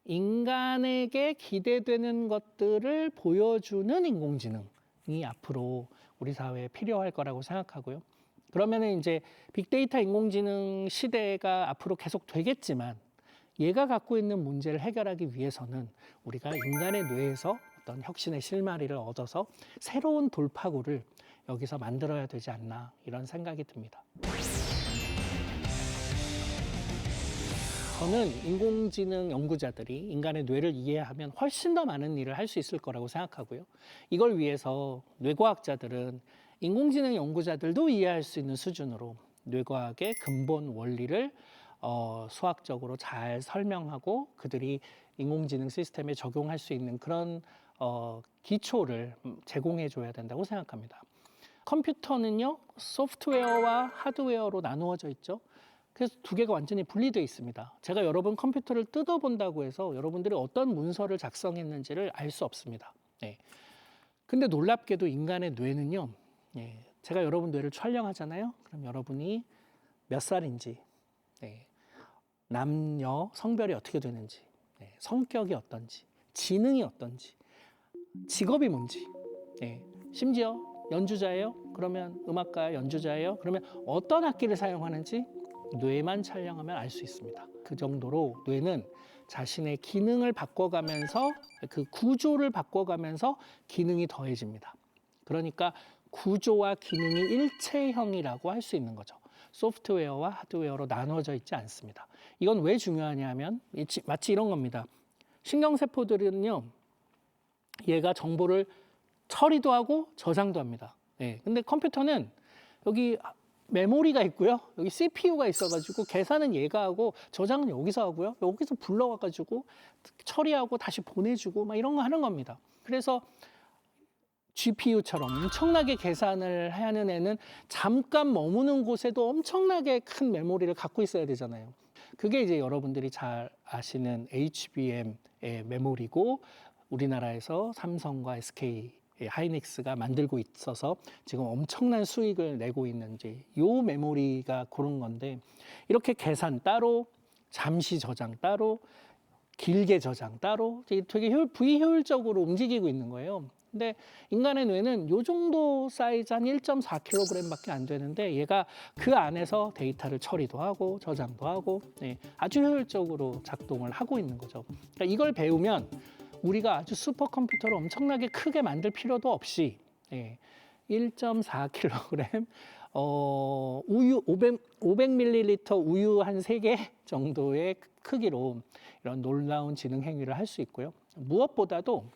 인간에게 기대되는 것들을 보여주는 인공지능이 앞으로 우리 사회에 필요할 거라고 생각하고요. 그러면은 이제 빅데이터 인공지능 시대가 앞으로 계속 되겠지만 얘가 갖고 있는 문제를 해결하기 위해서는 우리가 인간의 뇌에서 어떤 혁신의 실마리를 얻어서 새로운 돌파구를 여기서 만들어야 되지 않나 이런 생각이 듭니다. 저는 인공지능 연구자들이 인간의 뇌를 이해하면 훨씬 더 많은 일을 할 수 있을 거라고 생각하고요. 이걸 위해서 뇌과학자들은 인공지능 연구자들도 이해할 수 있는 수준으로 뇌과학의 근본 원리를 수학적으로 잘 설명하고 그들이 인공지능 시스템에 적용할 수 있는 그런 기초를 제공해 줘야 된다고 생각합니다. 컴퓨터는요, 소프트웨어와 하드웨어로 나누어져 있죠. 그래서 두 개가 완전히 분리되어 있습니다. 제가 여러분 컴퓨터를 뜯어본다고 해서 여러분들이 어떤 문서를 작성했는지를 알 수 없습니다. 근데 놀랍게도 인간의 뇌는요, 제가 여러분 뇌를 촬영하잖아요. 그럼 여러분이 몇 살인지, 남녀 성별이 어떻게 되는지, 성격이 어떤지, 지능이 어떤지, 직업이 뭔지, 심지어 연주자예요? 그러면 음악가 연주자예요? 그러면 어떤 악기를 사용하는지 뇌만 촬영하면 알 수 있습니다. 그 정도로 뇌는 자신의 기능을 바꿔가면서 그 구조를 바꿔가면서 기능이 더해집니다. 그러니까 구조와 기능이 일체형이라고 할 수 있는 거죠. 소프트웨어와 하드웨어로 나눠져 있지 않습니다. 이건 왜 중요하냐 하면 마치 이런 겁니다. 신경세포들은요, 얘가 정보를 처리도 하고 저장도 합니다. 네. 근데 컴퓨터는 여기 메모리가 있고요. 여기 CPU가 있어가지고 계산은 얘가 하고 저장은 여기서 하고요. 여기서 불러와가지고 처리하고 다시 보내주고 막 이런 거 하는 겁니다. 그래서 GPU처럼 엄청나게 계산을 하는 애는 잠깐 머무는 곳에도 엄청나게 큰 메모리를 갖고 있어야 되잖아요. 그게 이제 여러분들이 잘 아시는 HBM의 메모리고 우리나라에서 삼성과 SK 하이닉스가 만들고 있어서 지금 엄청난 수익을 내고 있는 이제 요 메모리가 그런 건데 이렇게 계산 따로 잠시 저장 따로 길게 저장 따로 되게 비효율적으로 움직이고 있는 거예요. 근데 인간의 뇌는 요 정도 사이즈 한 1.4kg밖에 안 되는데 얘가 그 안에서 데이터를 처리도 하고 저장도 하고 아주 효율적으로 작동을 하고 있는 거죠. 그러니까 이걸 배우면 우리가 아주 슈퍼컴퓨터를 엄청나게 크게 만들 필요도 없이 1.4kg 우유 500ml 우유 한 3개 정도의 크기로 이런 놀라운 지능 행위를 할 수 있고요. 무엇보다도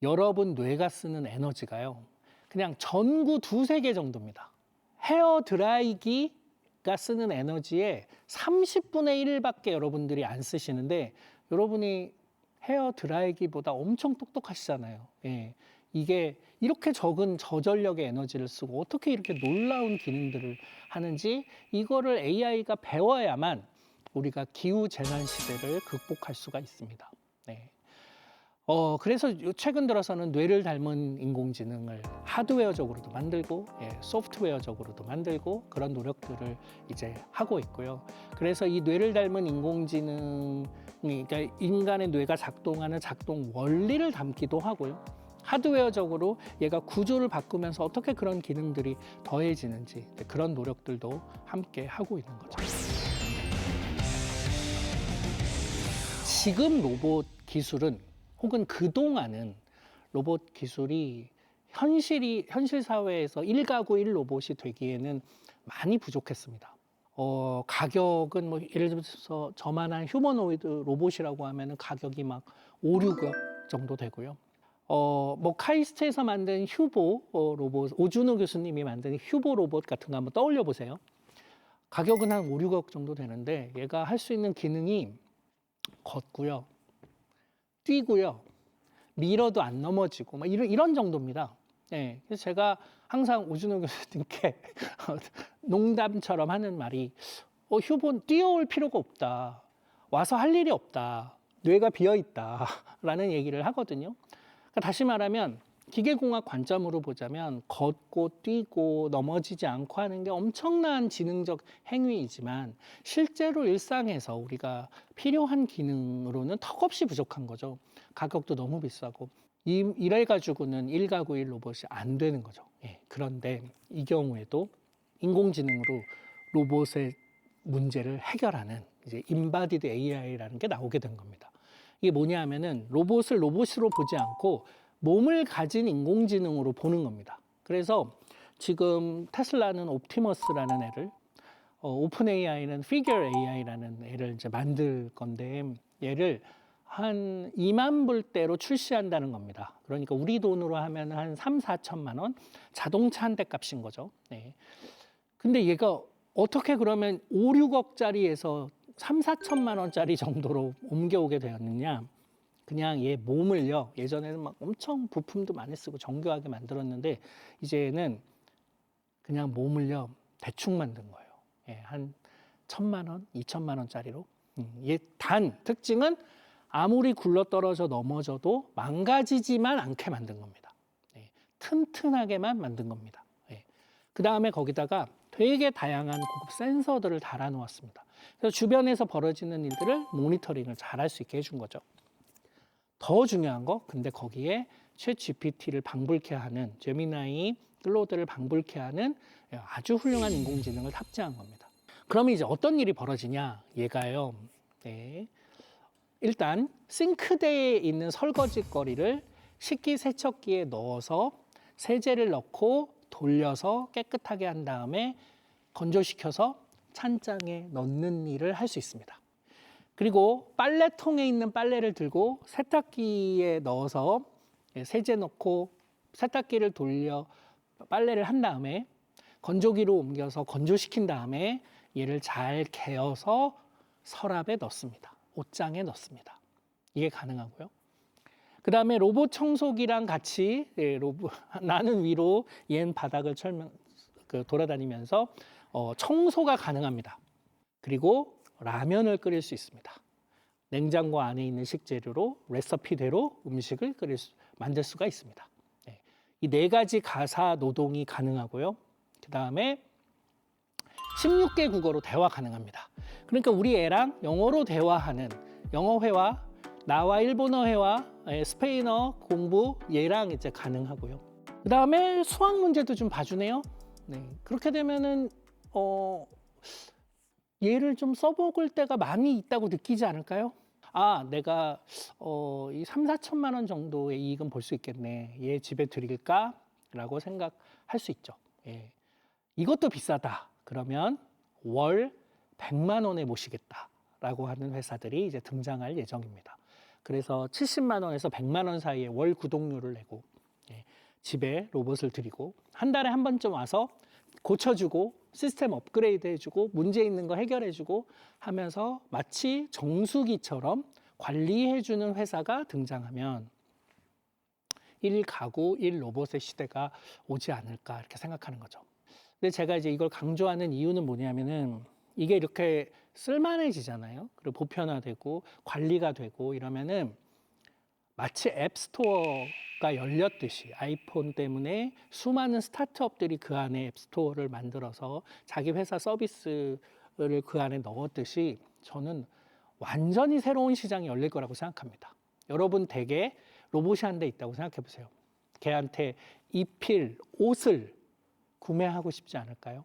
여러분 뇌가 쓰는 에너지가요. 그냥 전구 2-3개 정도입니다. 헤어 드라이기가 쓰는 에너지의 30분의 1밖에 여러분들이 안 쓰시는데 여러분이 헤어 드라이기보다 엄청 똑똑하시잖아요. 이게 이렇게 적은 저전력의 에너지를 쓰고 어떻게 이렇게 놀라운 기능들을 하는지 이거를 AI가 배워야만 우리가 기후재난 시대를 극복할 수가 있습니다. 그래서 최근 들어서는 뇌를 닮은 인공지능을 하드웨어적으로도 만들고 소프트웨어적으로도 만들고 그런 노력들을 이제 하고 있고요. 그래서 이 뇌를 닮은 인공지능이 그러니까 인간의 뇌가 작동하는 작동 원리를 담기도 하고요. 하드웨어적으로 얘가 구조를 바꾸면서 어떻게 그런 기능들이 더해지는지 그런 노력들도 함께 하고 있는 거죠. 지금 로봇 기술은 혹은 그동안은 로봇 기술이 현실 사회에서 1가구 1로봇이 되기에는 많이 부족했습니다. 가격은 뭐 예를 들어서 저만한 휴머노이드 로봇이라고 하면은 가격이 막 5, 6억 정도 되고요. 뭐 카이스트에서 만든 휴보 로봇, 오준호 교수님이 만든 휴보 로봇 같은 거 한번 떠올려 보세요. 가격은 한 5, 6억 정도 되는데 얘가 할 수 있는 기능이 걷고요. 뛰고요. 밀어도 안 넘어지고 막 이런 정도입니다. 그래서 제가 항상 오준호 교수님께 농담처럼 하는 말이 휴본 뛰어올 필요가 없다. 와서 할 일이 없다. 뇌가 비어있다. 라는 얘기를 하거든요. 그러니까 다시 말하면 기계공학 관점으로 보자면 걷고 뛰고 넘어지지 않고 하는 게 엄청난 지능적 행위이지만 실제로 일상에서 우리가 필요한 기능으로는 턱없이 부족한 거죠. 가격도 너무 비싸고 이래가지고는 1가구 1로봇이 안 되는 거죠. 그런데 이 경우에도 인공지능으로 로봇의 문제를 해결하는 이제 인바디드 AI라는 게 나오게 된 겁니다. 이게 뭐냐 하면은 로봇을 로봇으로 보지 않고 몸을 가진 인공지능으로 보는 겁니다. 그래서 지금 테슬라는 옵티머스라는 애를, 오픈 AI는 피겨 AI라는 애를 이제 만들 건데 얘를 한 2만 불대로 출시한다는 겁니다. 그러니까 우리 돈으로 하면 한 3-4천만 원 자동차 한 대 값인 거죠. 근데 얘가 어떻게 그러면 5, 6억짜리에서 3-4천만 원짜리 정도로 옮겨오게 되었느냐? 그냥 얘 몸을요, 예전에는 막 엄청 부품도 많이 쓰고 정교하게 만들었는데 이제는 그냥 몸을요 대충 만든 거예요. 한 1,000만 원, 2천만 원짜리로. 얘 단 특징은 아무리 굴러떨어져 넘어져도 망가지지만 않게 만든 겁니다. 튼튼하게만 만든 겁니다. 그 다음에 거기다가 되게 다양한 고급 센서들을 달아놓았습니다. 그래서 주변에서 벌어지는 일들을 모니터링을 잘 할 수 있게 해준 거죠. 더 중요한 거, 근데 거기에 챗 GPT를 방불케 하는 제미나이 클로드를 방불케 하는 아주 훌륭한 인공지능을 탑재한 겁니다. 그러면 이제 어떤 일이 벌어지냐? 얘가요. 네. 일단 싱크대에 있는 설거지거리를 식기세척기에 넣어서 세제를 넣고 돌려서 깨끗하게 한 다음에 건조시켜서 찬장에 넣는 일을 할 수 있습니다. 그리고 빨래통에 있는 빨래를 들고 세탁기에 넣어서 세제 넣고 세탁기를 돌려 빨래를 한 다음에 건조기로 옮겨서 건조시킨 다음에 얘를 잘 개어서 서랍에 넣습니다. 옷장에 넣습니다. 이게 가능하고요. 그 다음에 로봇 청소기랑 같이 나는 위로 얘는 바닥을 돌아다니면서 청소가 가능합니다. 그리고 라면을 끓일 수 있습니다. 냉장고 안에 있는 식재료로 레시피대로 음식을 만들 수가 있습니다. 이 네 가지 가사 노동이 가능하고요. 그 다음에 16개 국어로 대화 가능합니다. 그러니까 우리 애랑 영어로 대화하는 영어 회화, 나와 일본어 회화, 스페인어 공부 얘랑 이제 가능하고요. 그 다음에 수학 문제도 좀 봐주네요. 네, 그렇게 되면은 얘를 좀 써먹을 때가 많이 있다고 느끼지 않을까요? 아, 내가 이 3, 4천만 원 정도의 이익은 볼 수 있겠네. 얘 집에 드릴까? 라고 생각할 수 있죠. 예. 이것도 비싸다. 그러면 월 100만 원에 모시겠다. 라고 하는 회사들이 이제 등장할 예정입니다. 그래서 70만 원에서 100만 원 사이에 월 구독료를 내고 집에 로봇을 드리고 한 달에 한 번쯤 와서 고쳐주고 시스템 업그레이드 해주고 문제 있는 거 해결해주고 하면서 마치 정수기처럼 관리해주는 회사가 등장하면 1가구 1로봇의 시대가 오지 않을까 이렇게 생각하는 거죠. 근데 제가 이제 이걸 강조하는 이유는 뭐냐면은 이게 이렇게 쓸만해지잖아요. 그리고 보편화되고 관리가 되고 이러면은 마치 앱스토어가 열렸듯이 아이폰 때문에 수많은 스타트업들이 그 안에 앱스토어를 만들어서 자기 회사 서비스를 그 안에 넣었듯이 저는 완전히 새로운 시장이 열릴 거라고 생각합니다. 여러분 댁에 로봇이 한 대 있다고 생각해 보세요. 걔한테 입힐 옷을 구매하고 싶지 않을까요?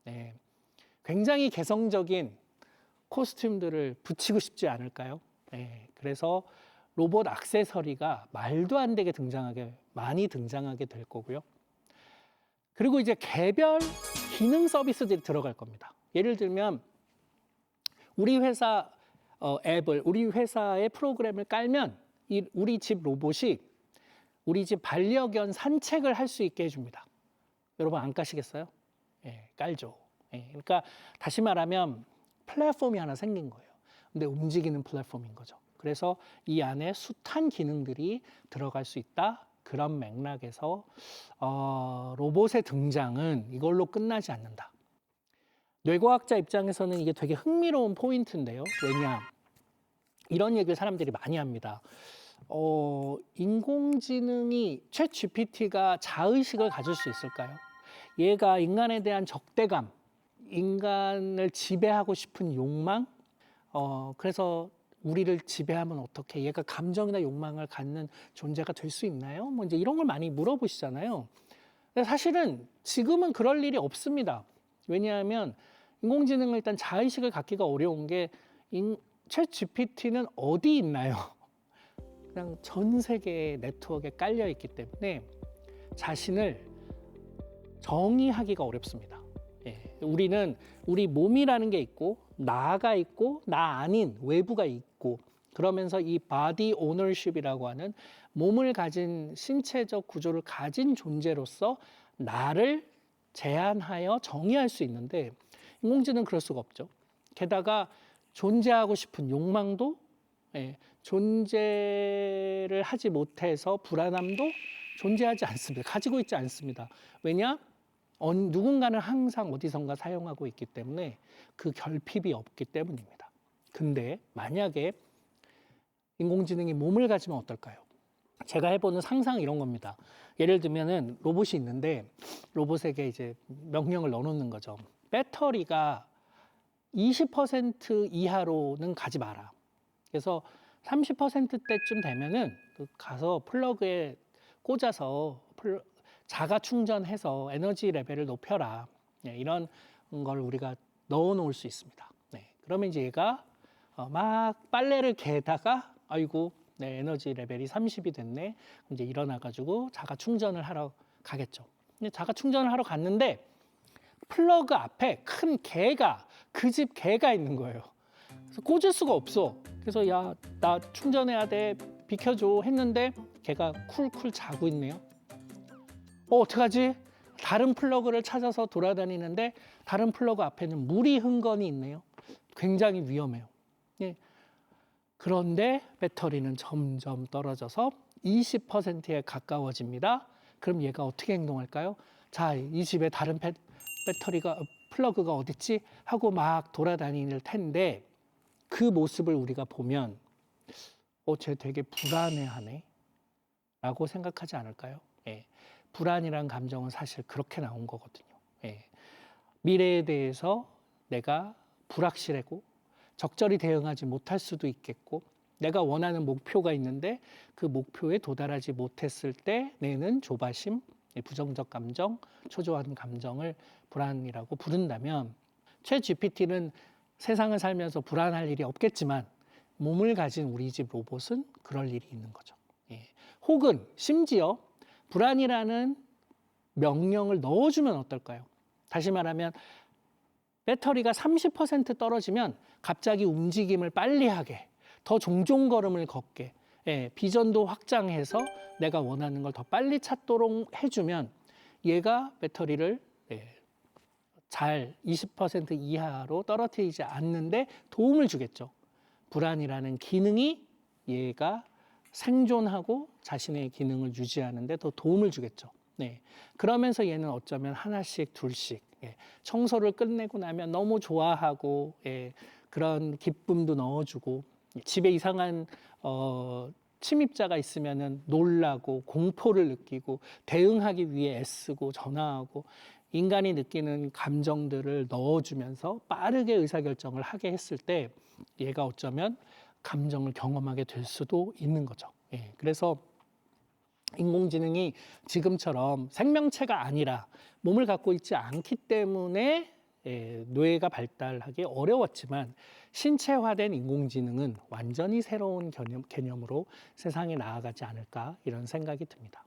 네. 굉장히 개성적인 코스튬들을 붙이고 싶지 않을까요? 네. 그래서 로봇 액세서리가 말도 안 되게 많이 등장하게 될 거고요. 그리고 이제 개별 기능 서비스들이 들어갈 겁니다. 예를 들면 우리 회사 앱을 우리 회사의 프로그램을 깔면 우리 집 로봇이 우리 집 반려견 산책을 할 수 있게 해줍니다. 여러분 안 까시겠어요? 예, 깔죠. 예, 그러니까 다시 말하면 플랫폼이 하나 생긴 거예요. 근데 움직이는 플랫폼인 거죠. 그래서 이 안에 숱한 기능들이 들어갈 수 있다. 그런 맥락에서 로봇의 등장은 이걸로 끝나지 않는다. 뇌과학자 입장에서는 이게 되게 흥미로운 포인트인데요. 왜냐? 이런 얘기를 사람들이 많이 합니다. 인공지능이 챗 GPT가 자의식을 가질 수 있을까요? 얘가 인간에 대한 적대감, 인간을 지배하고 싶은 욕망, 그래서 우리를 지배하면 어떻게 얘가 감정이나 욕망을 갖는 존재가 될 수 있나요? 뭐 이제 이런 걸 많이 물어보시잖아요. 근데 사실은 지금은 그럴 일이 없습니다. 왜냐하면 인공지능은 일단 자의식을 갖기가 어려운 게 챗 GPT는 어디 있나요? 그냥 전 세계의 네트워크에 깔려 있기 때문에 자신을 정의하기가 어렵습니다. 예, 우리는 우리 몸이라는 게 있고 나가 있고 나 아닌 외부가 있고 그러면서 이 바디 오너십이라고 하는 몸을 가진 신체적 구조를 가진 존재로서 나를 제한하여 정의할 수 있는데 인공지능은 그럴 수가 없죠. 게다가 존재하고 싶은 욕망도 존재를 하지 못해서 불안함도 존재하지 않습니다. 가지고 있지 않습니다. 왜냐? 누군가는 항상 어디선가 사용하고 있기 때문에 그 결핍이 없기 때문입니다. 근데 만약에 인공지능이 몸을 가지면 어떨까요? 제가 해보는 상상 이런 겁니다. 예를 들면은 로봇이 있는데 로봇에게 이제 명령을 넣어놓는 거죠. 배터리가 20% 이하로는 가지 마라. 그래서 30%대쯤 되면은 가서 플러그에 꽂아서 자가 충전해서 에너지 레벨을 높여라. 네, 이런 걸 우리가 넣어 놓을 수 있습니다. 네, 그러면 이제 얘가 막 빨래를 개다가 아이고 네, 에너지 레벨이 30이 됐네. 이제 일어나가지고 자가 충전을 하러 가겠죠. 근데 자가 충전을 하러 갔는데 플러그 앞에 큰 개가 그 집 개가 있는 거예요. 그래서 꽂을 수가 없어. 그래서 야, 나 충전해야 돼. 비켜줘 했는데 개가 쿨쿨 자고 있네요. 어떡하지? 다른 플러그를 찾아서 돌아다니는데 다른 플러그 앞에는 물이 흥건히 있네요. 굉장히 위험해요. 예. 그런데 배터리는 점점 떨어져서 20%에 가까워집니다. 그럼 얘가 어떻게 행동할까요? 자, 이 집에 다른 배터리가 플러그가 어딨지? 하고 막 돌아다닐 텐데 그 모습을 우리가 보면 쟤 되게 불안해하네 라고 생각하지 않을까요? 예. 불안이란 감정은 사실 그렇게 나온 거거든요. 예. 미래에 대해서 내가 불확실하고 적절히 대응하지 못할 수도 있겠고 내가 원하는 목표가 있는데 그 목표에 도달하지 못했을 때 내는 조바심, 부정적 감정, 초조한 감정을 불안이라고 부른다면 챗 GPT는 세상을 살면서 불안할 일이 없겠지만 몸을 가진 우리 집 로봇은 그럴 일이 있는 거죠. 예. 혹은 심지어 불안이라는 명령을 넣어주면 어떨까요? 다시 말하면 배터리가 30% 떨어지면 갑자기 움직임을 빨리 하게, 더 종종 걸음을 걷게, 예, 비전도 확장해서 내가 원하는 걸 더 빨리 찾도록 해주면 얘가 배터리를 잘 20% 이하로 떨어뜨리지 않는데 도움을 주겠죠. 불안이라는 기능이 얘가 생존하고 자신의 기능을 유지하는 데 더 도움을 주겠죠. 네. 그러면서 얘는 어쩌면 하나씩 둘씩 청소를 끝내고 나면 너무 좋아하고 그런 기쁨도 넣어주고 집에 이상한 침입자가 있으면은 놀라고 공포를 느끼고 대응하기 위해 애쓰고 전화하고 인간이 느끼는 감정들을 넣어주면서 빠르게 의사결정을 하게 했을 때 얘가 어쩌면 감정을 경험하게 될 수도 있는 거죠. 그래서 인공지능이 지금처럼 생명체가 아니라 몸을 갖고 있지 않기 때문에 뇌가 발달하기 어려웠지만 신체화된 인공지능은 완전히 새로운 개념으로 세상에 나아가지 않을까 이런 생각이 듭니다.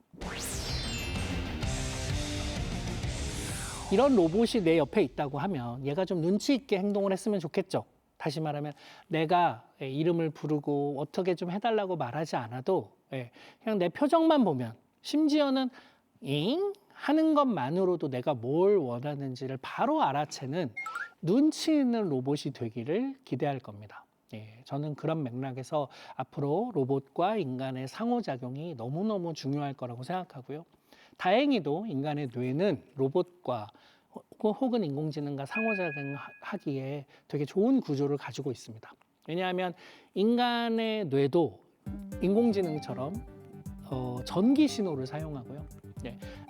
이런 로봇이 내 옆에 있다고 하면 얘가 좀 눈치 있게 행동을 했으면 좋겠죠. 다시 말하면 내가 이름을 부르고 어떻게 좀 해달라고 말하지 않아도 그냥 내 표정만 보면 심지어는 잉? 하는 것만으로도 내가 뭘 원하는지를 바로 알아채는 눈치 있는 로봇이 되기를 기대할 겁니다. 저는 그런 맥락에서 앞으로 로봇과 인간의 상호작용이 너무너무 중요할 거라고 생각하고요. 다행히도 인간의 뇌는 로봇과 혹은 인공지능과 상호작용하기에 되게 좋은 구조를 가지고 있습니다. 왜냐하면 인간의 뇌도 인공지능처럼 전기 신호를 사용하고요.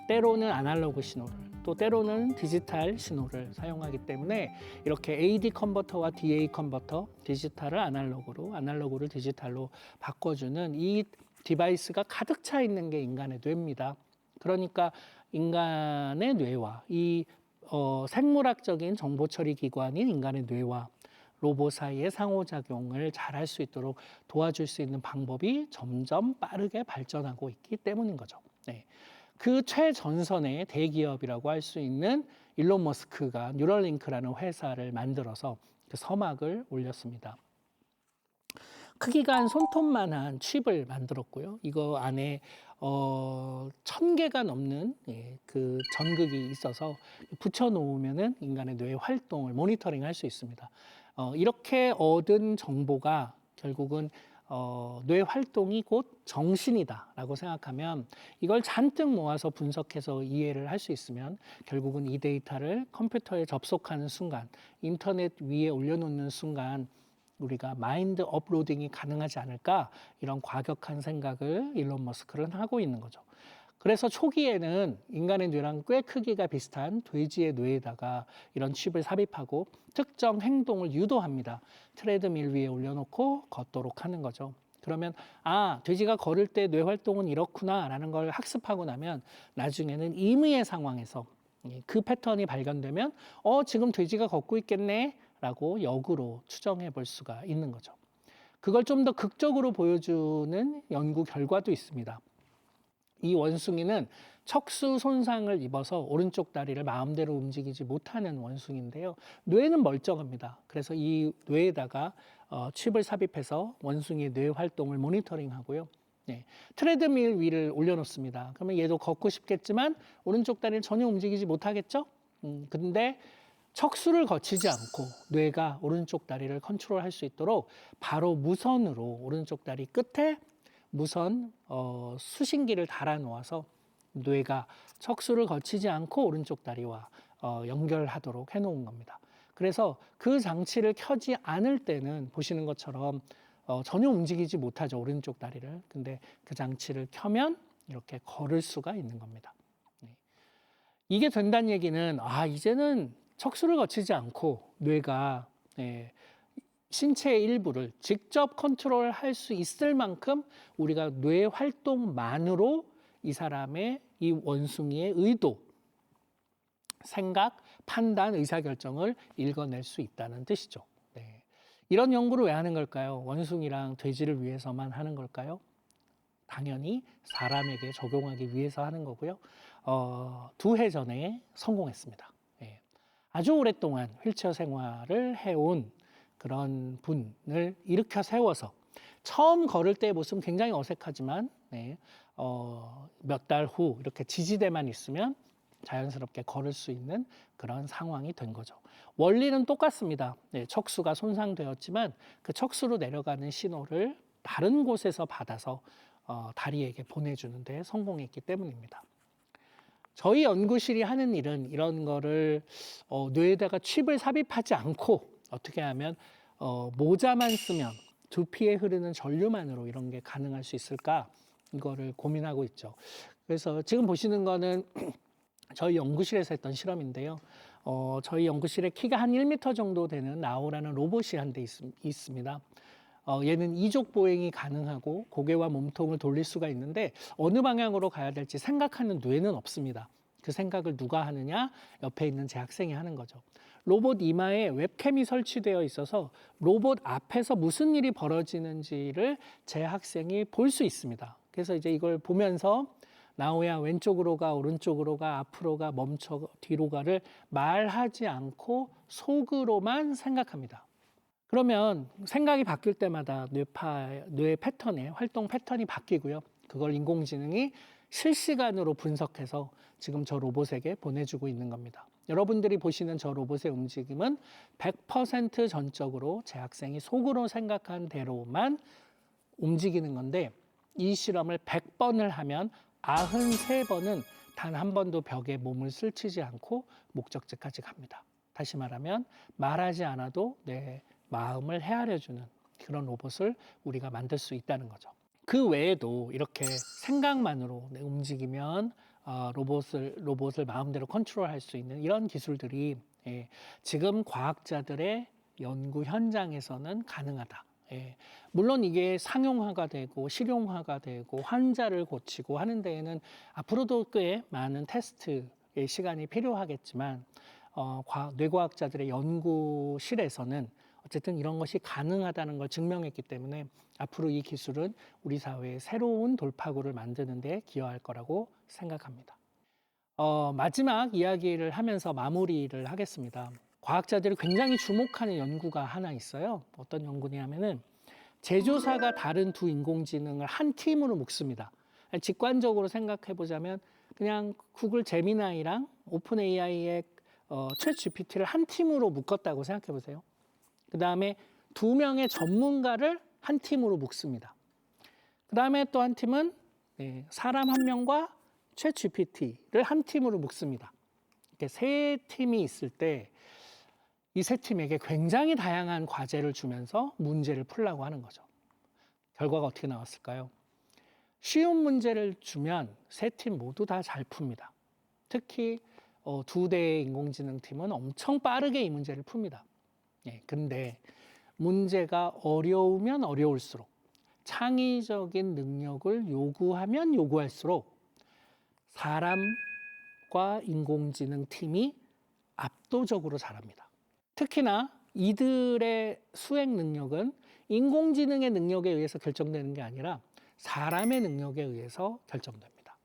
때로는 아날로그 신호를 또 때로는 디지털 신호를 사용하기 때문에 이렇게 AD 컨버터와 DA 컨버터, 디지털을 아날로그로, 아날로그를 디지털로 바꿔주는 이 디바이스가 가득 차 있는 게 인간의 뇌입니다. 그러니까 인간의 뇌와 이 생물학적인 정보 처리 기관인 인간의 뇌와 로봇 사이의 상호작용을 잘할 수 있도록 도와줄 수 있는 방법이 점점 빠르게 발전하고 있기 때문인 거죠. 그 최전선의 대기업이라고 할 수 있는 일론 머스크가 뉴럴링크라는 회사를 만들어서 그 서막을 올렸습니다. 크기가 한 손톱만한 칩을 만들었고요. 이거 안에 1000개가 넘는 그 전극이 있어서 붙여놓으면은 인간의 뇌 활동을 모니터링 할 수 있습니다. 이렇게 얻은 정보가 결국은 뇌 활동이 곧 정신이다라고 생각하면 이걸 잔뜩 모아서 분석해서 이해를 할 수 있으면 결국은 이 데이터를 컴퓨터에 접속하는 순간, 인터넷 위에 올려놓는 순간 우리가 마인드 업로딩이 가능하지 않을까 이런 과격한 생각을 일론 머스크는 하고 있는 거죠. 그래서 초기에는 인간의 뇌랑 꽤 크기가 비슷한 돼지의 뇌에다가 이런 칩을 삽입하고 특정 행동을 유도합니다. 트레드밀 위에 올려놓고 걷도록 하는 거죠. 그러면 돼지가 걸을 때 뇌 활동은 이렇구나라는 걸 학습하고 나면 나중에는 임의의 상황에서 그 패턴이 발견되면 지금 돼지가 걷고 있겠네라고 역으로 추정해 볼 수가 있는 거죠. 그걸 좀 더 극적으로 보여주는 연구 결과도 있습니다. 이 원숭이는 척수 손상을 입어서 오른쪽 다리를 마음대로 움직이지 못하는 원숭이인데요. 뇌는 멀쩡합니다. 그래서 이 뇌에다가 칩을 삽입해서 원숭이의 뇌 활동을 모니터링하고요. 네, 트레드밀 위를 올려놓습니다. 그러면 얘도 걷고 싶겠지만 오른쪽 다리를 전혀 움직이지 못하겠죠? 근데 척수를 거치지 않고 뇌가 오른쪽 다리를 컨트롤할 수 있도록 바로 무선으로 오른쪽 다리 끝에 무선 수신기를 달아 놓아서 뇌가 척수를 거치지 않고 오른쪽 다리와 연결하도록 해놓은 겁니다. 그래서 그 장치를 켜지 않을 때는 보시는 것처럼 전혀 움직이지 못하죠, 오른쪽 다리를. 근데 그 장치를 켜면 이렇게 걸을 수가 있는 겁니다. 네. 이게 된다는 얘기는 이제는 척수를 거치지 않고 뇌가 신체의 일부를 직접 컨트롤할 수 있을 만큼 우리가 뇌 활동만으로 이 사람의 이 원숭이의 의도, 생각, 판단, 의사결정을 읽어낼 수 있다는 뜻이죠. 네. 이런 연구를 왜 하는 걸까요? 원숭이랑 돼지를 위해서만 하는 걸까요? 당연히 사람에게 적용하기 위해서 하는 거고요. 2해 전에 성공했습니다. 네. 아주 오랫동안 휠체어 생활을 해온 그런 분을 일으켜 세워서 처음 걸을 때의 모습은 굉장히 어색하지만 몇 달 후 이렇게 지지대만 있으면 자연스럽게 걸을 수 있는 그런 상황이 된 거죠. 원리는 똑같습니다. 척수가 손상되었지만 그 척수로 내려가는 신호를 다른 곳에서 받아서 다리에게 보내주는 데 성공했기 때문입니다. 저희 연구실이 하는 일은 이런 거를 뇌에다가 칩을 삽입하지 않고 어떻게 하면 모자만 쓰면 두피에 흐르는 전류만으로 이런 게 가능할 수 있을까, 이거를 고민하고 있죠. 그래서 지금 보시는 거는 저희 연구실에서 했던 실험인데요. 저희 연구실에 키가 한 1m 정도 되는 나오라는 로봇이 한 대 있습니다. 얘는 이족 보행이 가능하고 고개와 몸통을 돌릴 수가 있는데 어느 방향으로 가야 될지 생각하는 뇌는 없습니다. 그 생각을 누가 하느냐? 옆에 있는 제 학생이 하는 거죠. 로봇 이마에 웹캠이 설치되어 있어서 로봇 앞에서 무슨 일이 벌어지는지를 제 학생이 볼 수 있습니다. 그래서 이제 이걸 보면서 나오야 왼쪽으로 가, 오른쪽으로 가, 앞으로 가, 멈춰, 뒤로 가를 말하지 않고 속으로만 생각합니다. 그러면 생각이 바뀔 때마다 뇌 패턴의 활동 패턴이 바뀌고요. 그걸 인공지능이 실시간으로 분석해서 지금 저 로봇에게 보내주고 있는 겁니다. 여러분들이 보시는 저 로봇의 움직임은 100% 전적으로 제 학생이 속으로 생각한 대로만 움직이는 건데, 이 실험을 100번을 하면 93번은 단 한 번도 벽에 몸을 스치지 않고 목적지까지 갑니다. 다시 말하면 말하지 않아도 내 마음을 헤아려주는 그런 로봇을 우리가 만들 수 있다는 거죠. 그 외에도 이렇게 생각만으로 움직이면 로봇을 마음대로 컨트롤할 수 있는 이런 기술들이 지금 과학자들의 연구 현장에서는 가능하다. 물론 이게 상용화가 되고 실용화가 되고 환자를 고치고 하는 데에는 앞으로도 꽤 많은 테스트의 시간이 필요하겠지만 뇌과학자들의 연구실에서는 어쨌든 이런 것이 가능하다는 걸 증명했기 때문에 앞으로 이 기술은 우리 사회에 새로운 돌파구를 만드는 데 기여할 거라고 생각합니다. 마지막 이야기를 하면서 마무리를 하겠습니다. 과학자들이 굉장히 주목하는 연구가 하나 있어요. 어떤 연구냐면은 제조사가 다른 두 인공지능을 한 팀으로 묶습니다. 직관적으로 생각해 보자면 그냥 구글 제미나이랑 오픈 AI의 챗 GPT를 한 팀으로 묶었다고 생각해 보세요. 그 다음에 2명의 전문가를 한 팀으로 묶습니다. 그 다음에 또 한 팀은 사람 1명과 챗 GPT를 한 팀으로 묶습니다. 이렇게 3팀이 있을 때 이 3팀에게 굉장히 다양한 과제를 주면서 문제를 풀라고 하는 거죠. 결과가 어떻게 나왔을까요? 쉬운 문제를 주면 3팀 모두 다 잘 풉니다. 특히 2대의 인공지능 팀은 엄청 빠르게 이 문제를 풉니다. 근데 문제가 어려우면 어려울수록 창의적인 능력을 요구하면 요구할수록 사람과 인공지능 팀이 압도적으로 잘합니다. 특히나 이들의 수행 능력은 인공지능의 능력에 의해서 결정되는 게 아니라 사람의 능력에 의해서 결정됩니다.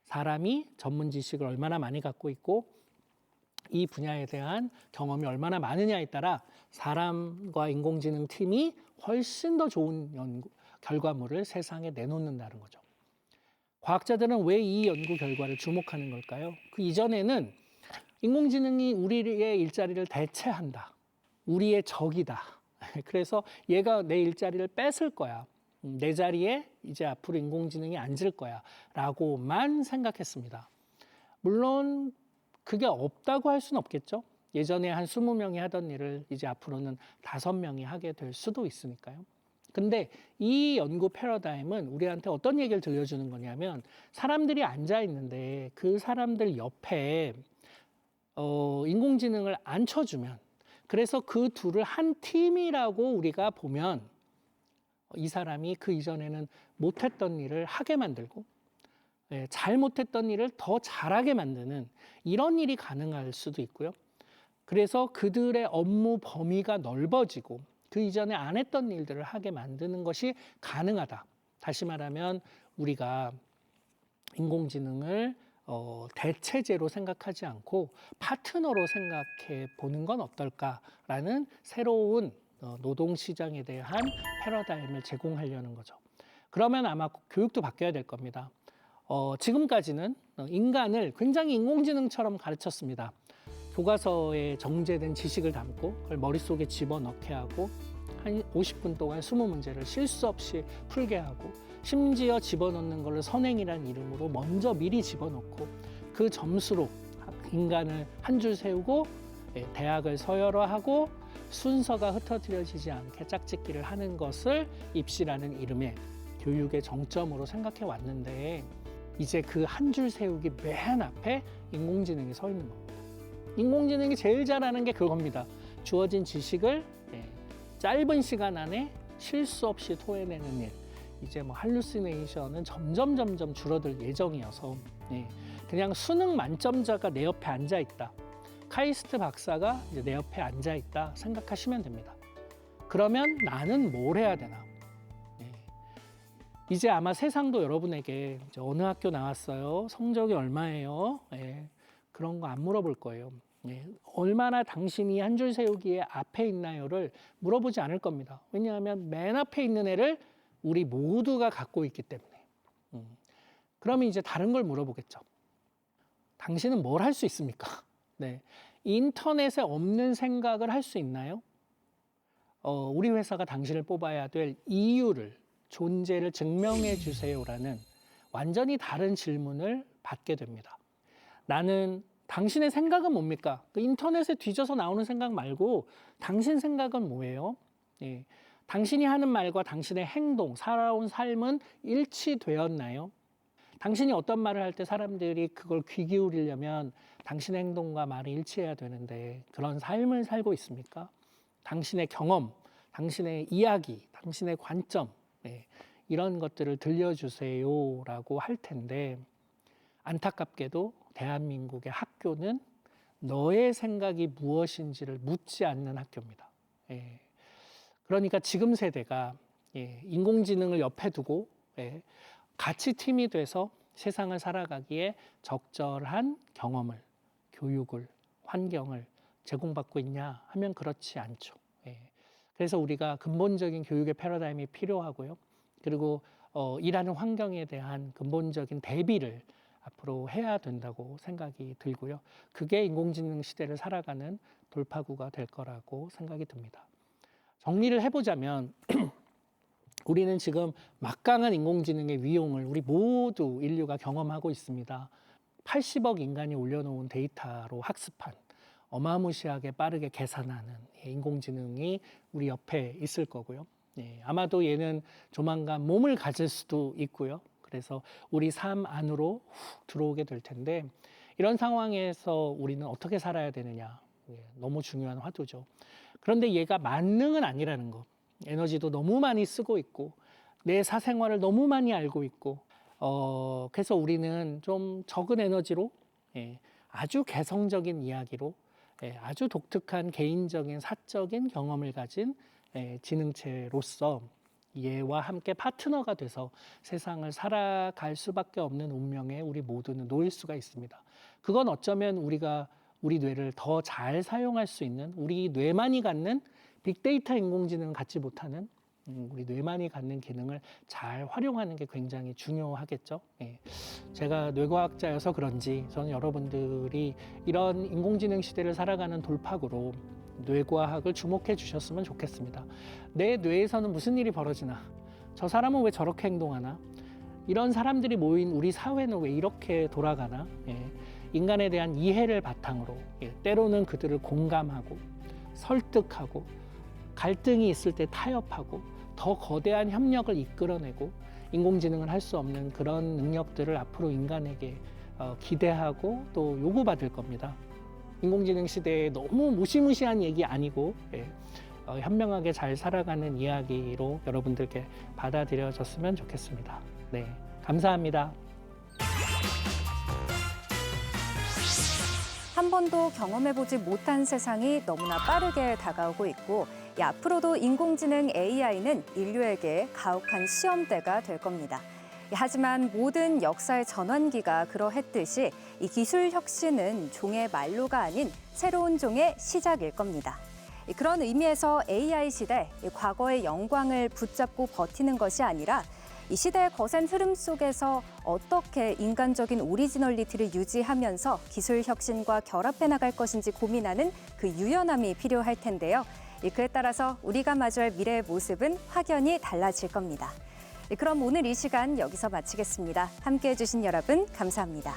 사람이 전문 지식을 얼마나 많이 갖고 있고 이 분야에 대한 경험이 얼마나 많으냐에 따라 사람과 인공지능 팀이 훨씬 더 좋은 결과물을 세상에 내놓는다는 거죠. 과학자들은 왜 이 연구 결과를 주목하는 걸까요? 그 이전에는 인공지능이 우리의 일자리를 대체한다. 우리의 적이다. 그래서 얘가 내 일자리를 뺏을 거야. 내 자리에 이제 앞으로 인공지능이 앉을 거야. 라고만 생각했습니다. 물론 그게 없다고 할 수는 없겠죠. 예전에 한 20명이 하던 일을 이제 앞으로는 5명이 하게 될 수도 있으니까요. 근데 이 연구 패러다임은 우리한테 어떤 얘기를 들려주는 거냐면 사람들이 앉아 있는데 그 사람들 옆에 인공지능을 앉혀주면 그래서 그 둘을 한 팀이라고 우리가 보면 이 사람이 그 이전에는 못했던 일을 하게 만들고 잘 못했던 일을 더 잘하게 만드는 이런 일이 가능할 수도 있고요. 그래서 그들의 업무 범위가 넓어지고 그 이전에 안 했던 일들을 하게 만드는 것이 가능하다. 다시 말하면 우리가 인공지능을 대체제로 생각하지 않고 파트너로 생각해 보는 건 어떨까라는 새로운 노동시장에 대한 패러다임을 제공하려는 거죠. 그러면 아마 교육도 바뀌어야 될 겁니다. 지금까지는 인간을 굉장히 인공지능처럼 가르쳤습니다. 교과서에 정제된 지식을 담고 그걸 머릿속에 집어넣게 하고 한 50분 동안 20문제를 실수 없이 풀게 하고 심지어 집어넣는 걸 선행이라는 이름으로 먼저 미리 집어넣고 그 점수로 인간을 한 줄 세우고 대학을 서열화하고 순서가 흩어뜨려지지 않게 짝짓기를 하는 것을 입시라는 이름의 교육의 정점으로 생각해 왔는데 이제 그 한 줄 세우기 맨 앞에 인공지능이 서 있는 겁니다. 인공지능이 제일 잘하는 게 그겁니다. 주어진 지식을 짧은 시간 안에 실수 없이 토해내는 일. 이제 뭐 할루시네이션은 점점 줄어들 예정이어서 그냥 수능 만점자가 내 옆에 앉아 있다. 카이스트 박사가 이제 내 옆에 앉아 있다 생각하시면 됩니다. 그러면 나는 뭘 해야 되나? 이제 아마 세상도 여러분에게 이제 어느 학교 나왔어요? 성적이 얼마예요? 그런 거 안 물어볼 거예요. 얼마나 당신이 한 줄 세우기에 앞에 있나요를 물어보지 않을 겁니다. 왜냐하면 맨 앞에 있는 애를 우리 모두가 갖고 있기 때문에. 그러면 이제 다른 걸 물어보겠죠. 당신은 뭘 할 수 있습니까? 인터넷에 없는 생각을 할 수 있나요? 우리 회사가 당신을 뽑아야 될 이유를, 존재를 증명해 주세요라는 완전히 다른 질문을 받게 됩니다. 나는 당신의 생각은 뭡니까? 그 인터넷에 뒤져서 나오는 생각 말고 당신 생각은 뭐예요? 당신이 하는 말과 당신의 행동, 살아온 삶은 일치되었나요? 당신이 어떤 말을 할 때 사람들이 그걸 귀 기울이려면 당신의 행동과 말이 일치해야 되는데 그런 삶을 살고 있습니까? 당신의 경험, 당신의 이야기, 당신의 관점 이런 것들을 들려주세요라고 할 텐데 안타깝게도 대한민국의 학교는 너의 생각이 무엇인지를 묻지 않는 학교입니다. 그러니까 지금 세대가 인공지능을 옆에 두고 같이 팀이 돼서 세상을 살아가기에 적절한 경험을, 교육을, 환경을 제공받고 있냐 하면 그렇지 않죠. 그래서 우리가 근본적인 교육의 패러다임이 필요하고요. 그리고 일하는 환경에 대한 근본적인 대비를 앞으로 해야 된다고 생각이 들고요. 그게 인공지능 시대를 살아가는 돌파구가 될 거라고 생각이 듭니다. 정리를 해보자면 우리는 지금 막강한 인공지능의 위용을 우리 모두 인류가 경험하고 있습니다. 80억 인간이 올려놓은 데이터로 학습한 어마무시하게 빠르게 계산하는 인공지능이 우리 옆에 있을 거고요. 아마도 얘는 조만간 몸을 가질 수도 있고요. 그래서 우리 삶 안으로 훅 들어오게 될 텐데 이런 상황에서 우리는 어떻게 살아야 되느냐. 너무 중요한 화두죠. 그런데 얘가 만능은 아니라는 것. 에너지도 너무 많이 쓰고 있고 내 사생활을 너무 많이 알고 있고 그래서 우리는 좀 적은 에너지로 아주 개성적인 이야기로 아주 독특한 개인적인 사적인 경험을 가진 지능체로서 얘와 함께 파트너가 돼서 세상을 살아갈 수밖에 없는 운명에 우리 모두는 놓일 수가 있습니다. 그건 어쩌면 우리가 우리 뇌를 더 잘 사용할 수 있는 우리 뇌만이 갖는 빅데이터 인공지능을 갖지 못하는 우리 뇌만이 갖는 기능을 잘 활용하는 게 굉장히 중요하겠죠. 제가 뇌과학자여서 그런지 저는 여러분들이 이런 인공지능 시대를 살아가는 돌파구로 뇌과학을 주목해 주셨으면 좋겠습니다. 내 뇌에서는 무슨 일이 벌어지나? 저 사람은 왜 저렇게 행동하나? 이런 사람들이 모인 우리 사회는 왜 이렇게 돌아가나? 인간에 대한 이해를 바탕으로 때로는 그들을 공감하고 설득하고 갈등이 있을 때 타협하고 더 거대한 협력을 이끌어내고 인공지능을 할 수 없는 그런 능력들을 앞으로 인간에게 기대하고 또 요구받을 겁니다. 인공지능 시대에 너무 무시무시한 얘기 아니고 현명하게 잘 살아가는 이야기로 여러분들께 받아들여졌으면 좋겠습니다. 네, 감사합니다. 한 번도 경험해보지 못한 세상이 너무나 빠르게 다가오고 있고 앞으로도 인공지능 AI는 인류에게 가혹한 시험대가 될 겁니다. 하지만 모든 역사의 전환기가 그러했듯이 이 기술 혁신은 종의 만로가 아닌 새로운 종의 시작일 겁니다. 그런 의미에서 AI 시대, 과거의 영광을 붙잡고 버티는 것이 아니라 이 시대의 거센 흐름 속에서 어떻게 인간적인 오리지널리티를 유지하면서 기술 혁신과 결합해 나갈 것인지 고민하는 그 유연함이 필요할 텐데요. 그에 따라서 우리가 마주할 미래의 모습은 확연히 달라질 겁니다. 그럼 오늘 이 시간 여기서 마치겠습니다. 함께해 주신 여러분 감사합니다.